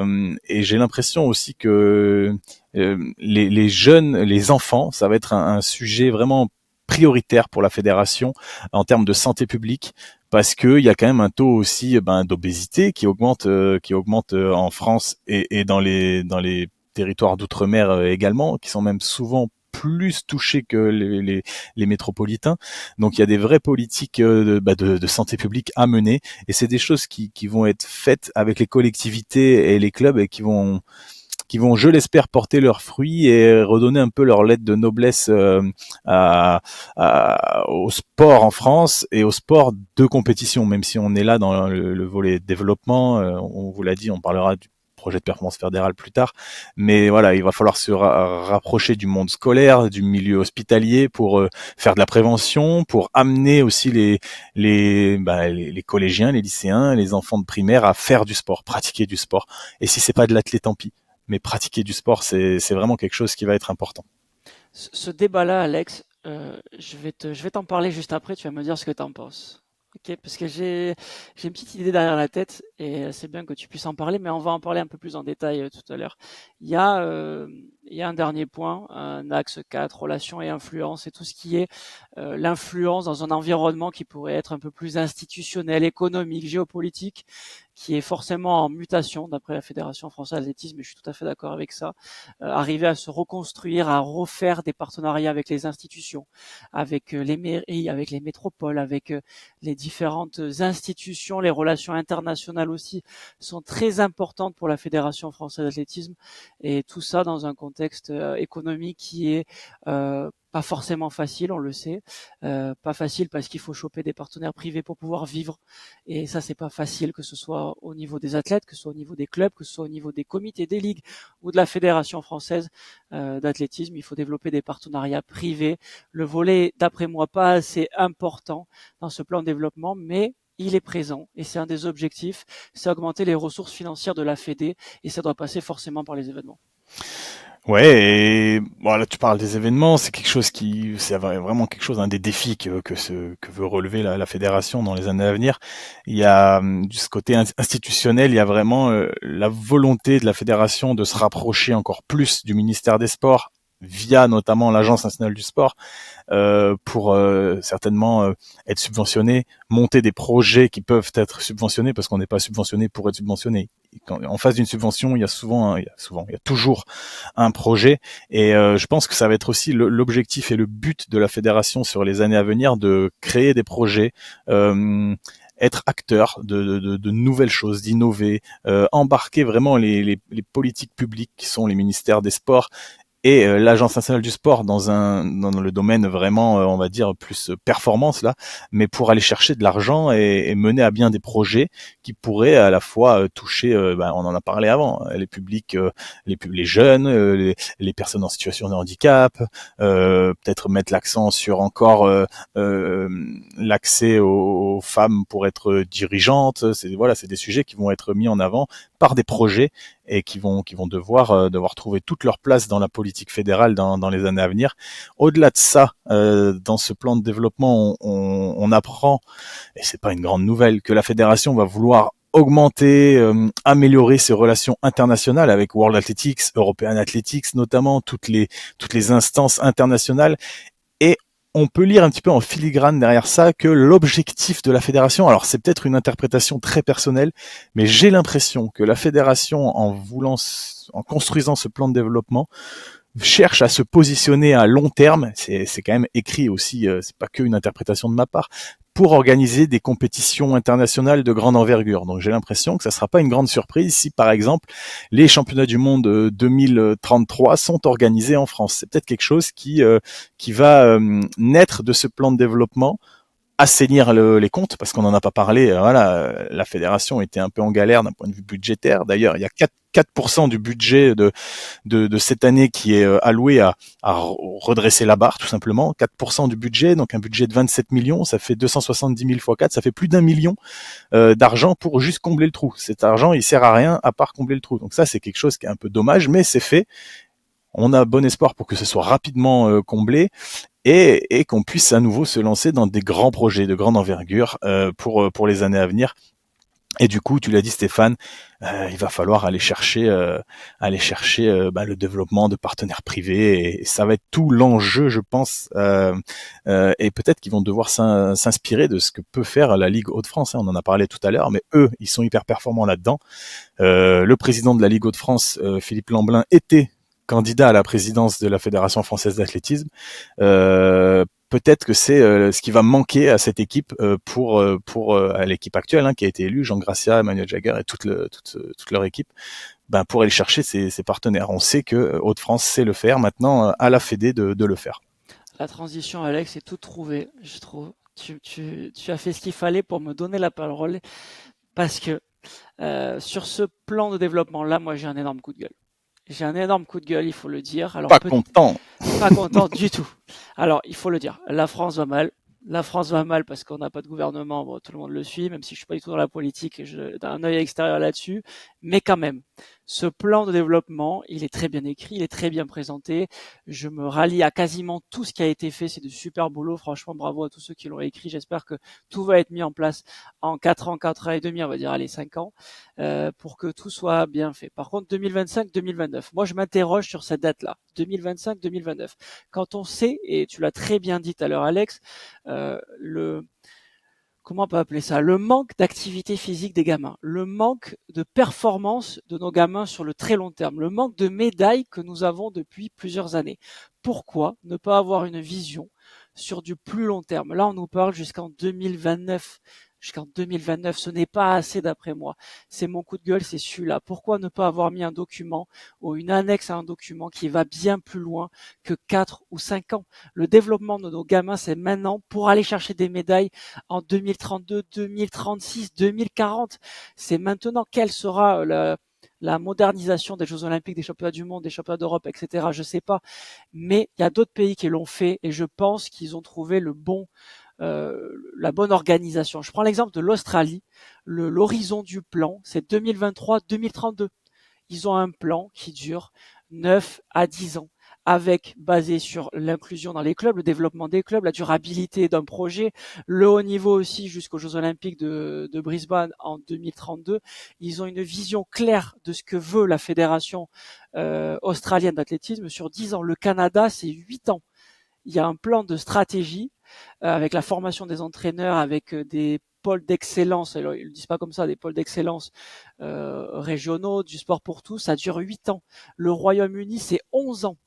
j'ai l'impression aussi que les jeunes, les enfants, ça va être un sujet vraiment prioritaire pour la fédération en termes de santé publique, parce que il y a quand même un taux aussi d'obésité qui augmente en France et dans les territoires d'outre-mer également, qui sont même souvent plus touchés que les métropolitains. Donc il y a des vraies politiques de santé publique à mener, et c'est des choses qui vont être faites avec les collectivités et les clubs, et qui vont, je l'espère, porter leurs fruits et redonner un peu leur lettre de noblesse au sport en France et au sport de compétition, même si on est là dans le volet développement. On vous l'a dit, on parlera du projet de performance fédérale plus tard, mais voilà, il va falloir se rapprocher du monde scolaire, du milieu hospitalier pour faire de la prévention, pour amener aussi les collégiens, les lycéens, les enfants de primaire à faire du sport, pratiquer du sport. Et si c'est pas de l'athlète, tant pis. Mais pratiquer du sport, c'est vraiment quelque chose qui va être important. Ce débat-là, Alex, je vais t'en parler juste après. Tu vas me dire ce que tu en penses. Ok, parce que j'ai une petite idée derrière la tête et c'est bien que tu puisses en parler, mais on va en parler un peu plus en détail tout à l'heure. Il y a euh, il y a un dernier point, un axe 4, relations et influence, et tout ce qui est l'influence dans un environnement qui pourrait être un peu plus institutionnel, économique, géopolitique, qui est forcément en mutation d'après la Fédération française d'athlétisme, et je suis tout à fait d'accord avec ça. Arriver à se reconstruire, à refaire des partenariats avec les institutions, avec les mairies, avec les métropoles, avec les différentes institutions, les relations internationales aussi sont très importantes pour la Fédération française d'athlétisme, et tout ça dans un contexte économique qui est pas forcément facile, on le sait, pas facile parce qu'il faut choper des partenaires privés pour pouvoir vivre, et ça c'est pas facile, que ce soit au niveau des athlètes, que ce soit au niveau des clubs, que ce soit au niveau des comités, des ligues ou de la Fédération française d'athlétisme. Il faut développer des partenariats privés. Le volet, d'après moi, pas assez important dans ce plan de développement, mais il est présent et c'est un des objectifs, c'est augmenter les ressources financières de la Fédé, et ça doit passer forcément par les événements. Ouais, et bon, là tu parles des événements, c'est vraiment quelque chose, un des défis que veut relever la fédération dans les années à venir. Il y a du ce côté institutionnel, il y a vraiment la volonté de la fédération de se rapprocher encore plus du ministère des Sports via notamment l'Agence nationale du sport, pour certainement être subventionné, monter des projets qui peuvent être subventionnés, parce qu'on n'est pas subventionné pour être subventionné. En face d'une subvention, il y a toujours un projet, et je pense que ça va être aussi l'objectif et le but de la fédération sur les années à venir, de créer des projets, être acteur de nouvelles choses, d'innover, embarquer vraiment les politiques publiques qui sont les ministères des sports et l'Agence nationale du sport dans le domaine vraiment, on va dire, plus performance là, mais pour aller chercher de l'argent et mener à bien des projets qui pourraient à la fois toucher, on en a parlé avant, les publics, les jeunes, les personnes en situation de handicap, peut-être mettre l'accent sur encore l'accès aux femmes pour être dirigeantes. C'est des sujets qui vont être mis en avant par des projets, et qui vont devoir trouver toute leur place dans la politique fédérale dans les années à venir. Au-delà de ça, dans ce plan de développement, on apprend, et c'est pas une grande nouvelle, que la fédération va vouloir augmenter, améliorer ses relations internationales avec World Athletics, European Athletics notamment, toutes les instances internationales. Et on peut lire un petit peu en filigrane derrière ça que l'objectif de la fédération, alors c'est peut-être une interprétation très personnelle, mais j'ai l'impression que la fédération, en construisant ce plan de développement, cherche à se positionner à long terme, c'est quand même écrit aussi, c'est pas que une interprétation de ma part, pour organiser des compétitions internationales de grande envergure. Donc j'ai l'impression que ça sera pas une grande surprise si par exemple les championnats du monde 2033 sont organisés en France. C'est peut-être quelque chose qui va naître de ce plan de développement, assainir les comptes, parce qu'on en a pas parlé. Voilà, la fédération était un peu en galère d'un point de vue budgétaire. D'ailleurs, il y a 4% du budget de cette année qui est alloué à redresser la barre, tout simplement. 4% du budget, donc un budget de 27 millions, ça fait 270 000 fois 4, ça fait plus d'1 million d'argent pour juste combler le trou. Cet argent, il sert à rien à part combler le trou. Donc ça, c'est quelque chose qui est un peu dommage, mais c'est fait. On a bon espoir pour que ce soit rapidement comblé et qu'on puisse à nouveau se lancer dans des grands projets de grande envergure pour les années à venir. Et du coup, tu l'as dit Stéphane, il va falloir aller chercher le développement de partenaires privés et ça va être tout l'enjeu, je pense. Et peut-être qu'ils vont devoir s'inspirer de ce que peut faire la Ligue Hauts-de-France. Hein, on en a parlé tout à l'heure, mais eux, ils sont hyper performants là-dedans. Le président de la Ligue Hauts-de-France, Philippe Lamblin, était candidat à la présidence de la Fédération française d'athlétisme. Peut-être que c'est ce qui va manquer à cette équipe pour à l'équipe actuelle qui a été élue, Jean Gracia, Emmanuel Jagger et toute leur équipe, pour aller chercher ses partenaires. On sait que Hauts-de-France sait le faire, maintenant à la Fédé de le faire. La transition, Alex, est toute trouvée, je trouve. Tu as fait ce qu'il fallait pour me donner la parole parce que sur ce plan de développement-là, moi j'ai un énorme coup de gueule. J'ai un énorme coup de gueule, il faut le dire. Alors, Pas content. Pas content du tout. Alors, il faut le dire. La France va mal. La France va mal parce qu'on n'a pas de gouvernement. Bon, tout le monde le suit, même si je suis pas du tout dans la politique et j'ai un œil extérieur là-dessus. Mais quand même, ce plan de développement, il est très bien écrit, il est très bien présenté. Je me rallie à quasiment tout ce qui a été fait. C'est de super boulot. Franchement, bravo à tous ceux qui l'ont écrit. J'espère que tout va être mis en place en 4 ans, 4 ans et demi, on va dire, allez, 5 ans, pour que tout soit bien fait. Par contre, 2025-2029, moi, je m'interroge sur cette date-là. 2025-2029. Quand on sait, et tu l'as très bien dit tout à l'heure, Alex, comment on peut appeler ça, le manque d'activité physique des gamins, le manque de performance de nos gamins sur le très long terme, le manque de médailles que nous avons depuis plusieurs années. Pourquoi ne pas avoir une vision sur du plus long terme? Là, on nous parle jusqu'en 2029. Jusqu'en 2029, ce n'est pas assez d'après moi. C'est mon coup de gueule, c'est celui-là. Pourquoi ne pas avoir mis un document ou une annexe à un document qui va bien plus loin que 4 ou 5 ans? Le développement de nos gamins, c'est maintenant pour aller chercher des médailles en 2032, 2036, 2040. C'est maintenant. Quelle sera la modernisation des Jeux Olympiques, des championnats du monde, des championnats d'Europe, etc. Je sais pas. Mais il y a d'autres pays qui l'ont fait et je pense qu'ils ont trouvé la bonne organisation. Je prends l'exemple de l'Australie. L'horizon du plan, c'est 2023-2032. Ils ont un plan qui dure 9 à 10 ans, basé sur l'inclusion dans les clubs, le développement des clubs, la durabilité d'un projet, le haut niveau aussi jusqu'aux Jeux Olympiques de Brisbane en 2032. Ils ont une vision claire de ce que veut la fédération australienne d'athlétisme sur 10 ans. Le Canada, c'est 8 ans. Il y a un plan de stratégie avec la formation des entraîneurs, avec des pôles d'excellence, alors ils le disent pas comme ça, des pôles d'excellence régionaux, du sport pour tous, ça dure 8 ans. Le Royaume-Uni, c'est 11 ans.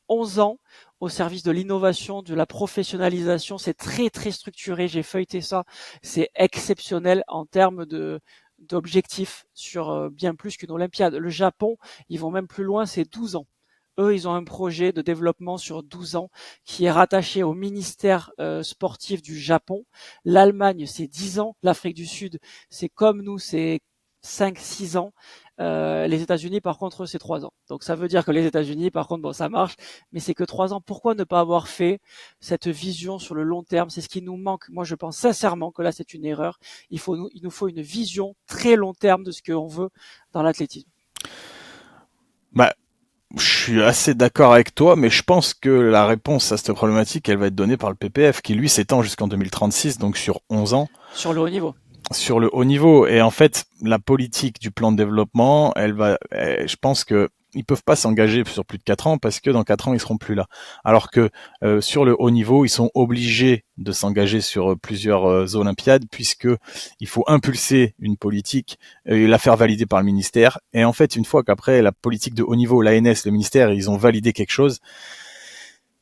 11 ans au service de l'innovation, de la professionnalisation, c'est très très structuré, j'ai feuilleté ça, c'est exceptionnel en termes d'objectifs sur bien plus qu'une Olympiade. Le Japon, ils vont même plus loin, c'est 12 ans. Eux, ils ont un projet de développement sur 12 ans qui est rattaché au ministère sportif du Japon. L'Allemagne, c'est 10 ans. L'Afrique du Sud, c'est comme nous, c'est 5-6 ans. Les États-Unis, par contre, c'est 3 ans. Donc ça veut dire que les États-Unis, par contre, bon, ça marche, mais c'est que 3 ans. Pourquoi ne pas avoir fait cette vision sur le long terme? C'est ce qui nous manque. Moi, je pense sincèrement que là, c'est une erreur. Il nous faut une vision très long terme de ce qu'on veut dans l'athlétisme. Je suis assez d'accord avec toi, mais je pense que la réponse à cette problématique, elle va être donnée par le PPF, qui lui s'étend jusqu'en 2036, donc sur 11 ans. Sur le haut niveau. Sur le haut niveau. Et en fait, la politique du plan de développement, je pense que ils peuvent pas s'engager sur plus de 4 ans parce que dans 4 ans, ils seront plus là. Alors que sur le haut niveau, ils sont obligés de s'engager sur plusieurs Olympiades puisque il faut impulser une politique et la faire valider par le ministère. Et en fait, une fois qu'après la politique de haut niveau, l'ANS, le ministère, ils ont validé quelque chose,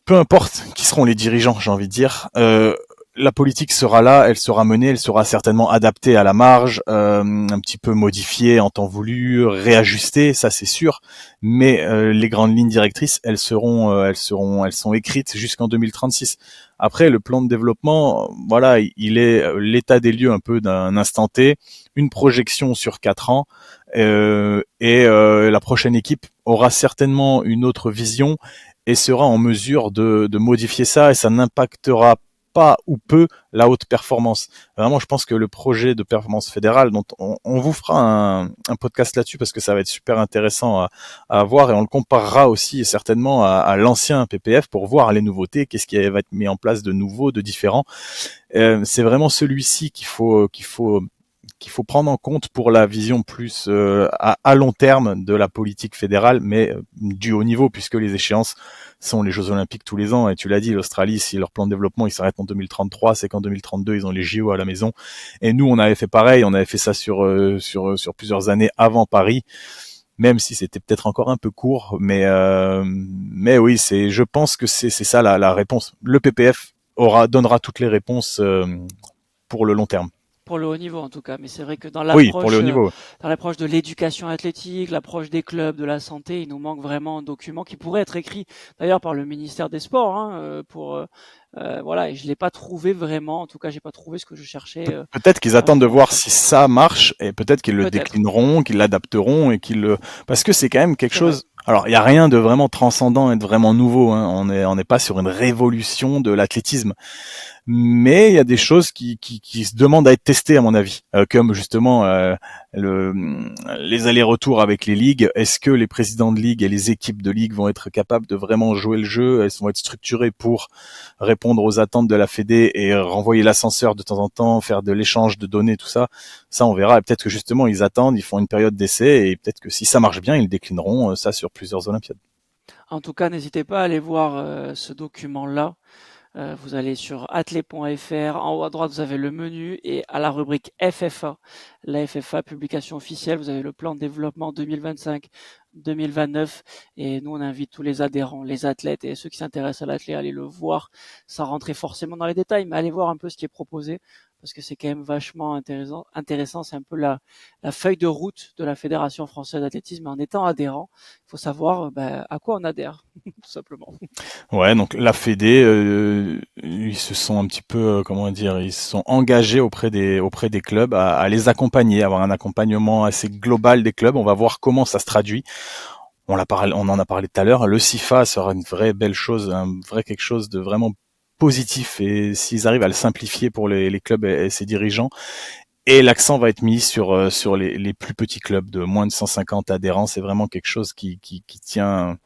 peu importe qui seront les dirigeants, j'ai envie de dire, la politique sera là, elle sera menée, elle sera certainement adaptée à la marge, un petit peu modifiée en temps voulu, réajustée, ça c'est sûr. Mais les grandes lignes directrices, elles sont écrites jusqu'en 2036. Après, le plan de développement, voilà, il est l'état des lieux un peu d'un instant T, une projection sur 4 ans, la prochaine équipe aura certainement une autre vision et sera en mesure de modifier ça, et ça n'impactera pas ou peu la haute performance. Vraiment, je pense que le projet de performance fédérale, dont on vous fera un podcast là-dessus parce que ça va être super intéressant à voir, et on le comparera aussi certainement à l'ancien PPF pour voir les nouveautés, qu'est-ce qui va être mis en place de nouveau, de différent. C'est vraiment celui-ci qu'il faut prendre en compte pour la vision plus à long terme de la politique fédérale, mais du haut niveau, puisque les échéances sont les Jeux Olympiques tous les ans. Et tu l'as dit, l'Australie, si leur plan de développement il s'arrête en 2033, c'est qu'en 2032 ils ont les JO à la maison. Et nous, on avait fait pareil, on avait fait ça sur plusieurs années avant Paris, même si c'était peut-être encore un peu court. Mais oui, je pense que c'est ça la réponse. Le PPF donnera toutes les réponses pour le long terme. Pour le haut niveau en tout cas, mais c'est vrai que Oui, pour le haut niveau. dans l'approche de l'éducation athlétique, l'approche des clubs, de la santé, il nous manque vraiment un document qui pourrait être écrit d'ailleurs par le ministère des Sports, voilà, et je l'ai pas trouvé vraiment. En tout cas, j'ai pas trouvé ce que je cherchais. Peut-être qu'ils attendent de voir si ça marche, et peut-être qu'ils le Peut-être. déclineront, qu'ils l'adapteront parce que c'est quand même quelque C'est vrai. chose. Alors, il y a rien de vraiment transcendant et de vraiment nouveau, hein. On n'est pas sur une révolution de l'athlétisme. Mais il y a des choses qui se demandent à être testées à mon avis, comme justement les allers-retours avec les ligues. Est-ce que les présidents de ligue et les équipes de ligue vont être capables de vraiment jouer le jeu? Elles vont être structurées pour répondre aux attentes de la Fédé et renvoyer l'ascenseur de temps en temps, faire de l'échange de données, tout ça. Ça, on verra. Et peut-être que justement ils attendent, ils font une période d'essai, et peut-être que si ça marche bien, ils déclineront ça sur plusieurs Olympiades. En tout cas, n'hésitez pas à aller voir ce document-là. Vous allez sur athlé.fr, en haut à droite vous avez le menu et à la rubrique FFA, la FFA publication officielle, vous avez le plan de développement 2025-2029 et nous on invite tous les adhérents, les athlètes et ceux qui s'intéressent à l'athlète à aller le voir sans rentrer forcément dans les détails, mais allez voir un peu ce qui est proposé parce que c'est quand même vachement intéressant. C'est un peu la feuille de route de la Fédération française d'athlétisme. En étant adhérent, il faut savoir à quoi on adhère, tout simplement. Ouais, donc la Fédé, ils se sont un petit peu, comment dire, ils se sont engagés auprès des clubs à les accompagner, avoir un accompagnement assez global des clubs. On va voir comment ça se traduit. On en a parlé tout à l'heure. Le CIFA sera une vraie belle chose, un vrai quelque chose de vraiment positif, et s'ils arrivent à le simplifier pour les clubs et ses dirigeants. Et l'accent va être mis sur les plus petits clubs de moins de 150 adhérents. C'est vraiment quelque chose qui tient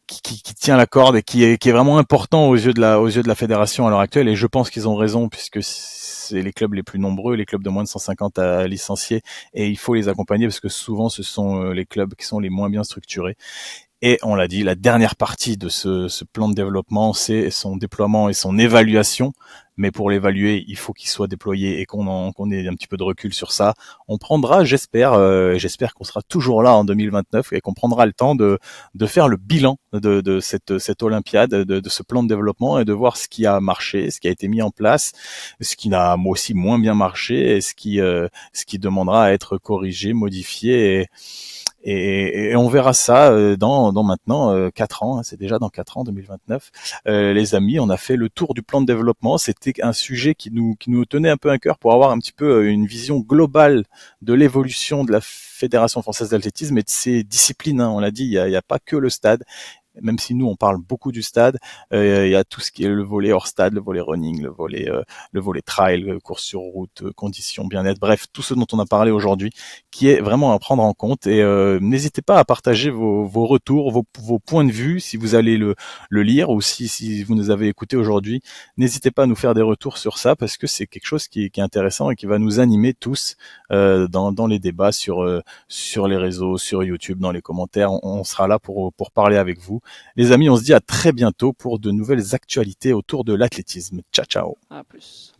qui tient la corde et qui est vraiment important aux yeux de la fédération à l'heure actuelle. Et je pense qu'ils ont raison, puisque c'est les clubs les plus nombreux, les clubs de moins de 150 à licencier, et il faut les accompagner parce que souvent ce sont les clubs qui sont les moins bien structurés. Et on l'a dit, la dernière partie de ce plan de développement, c'est son déploiement et son évaluation. Mais pour l'évaluer, il faut qu'il soit déployé et qu'on ait un petit peu de recul sur ça. On prendra, j'espère qu'on sera toujours là en 2029 et qu'on prendra le temps de faire le bilan de cette Olympiade, de ce plan de développement, et de voir ce qui a marché, ce qui a été mis en place, ce qui n'a aussi moins bien marché, et ce qui demandera à être corrigé, modifié. Et on verra ça dans maintenant 4 ans, hein, c'est déjà dans 4 ans, 2029. Les amis, on a fait le tour du plan de développement. C'était un sujet qui nous tenait un peu à cœur pour avoir un petit peu une vision globale de l'évolution de la Fédération française d'athlétisme et de ses disciplines, hein. On l'a dit, il y a pas que le stade. Même si nous on parle beaucoup du stade, il y a tout ce qui est le volet hors stade, le volet running, le volet trail, course sur route, conditions bien-être, bref, tout ce dont on a parlé aujourd'hui, qui est vraiment à prendre en compte. Et n'hésitez pas à partager vos retours, vos points de vue, si vous allez le lire, ou si vous nous avez écoutés aujourd'hui. N'hésitez pas à nous faire des retours sur ça, parce que c'est quelque chose qui est intéressant et qui va nous animer tous dans les débats sur les réseaux, sur YouTube, dans les commentaires. On sera là pour parler avec vous. Les amis, on se dit à très bientôt pour de nouvelles actualités autour de l'athlétisme. Ciao, ciao. À plus.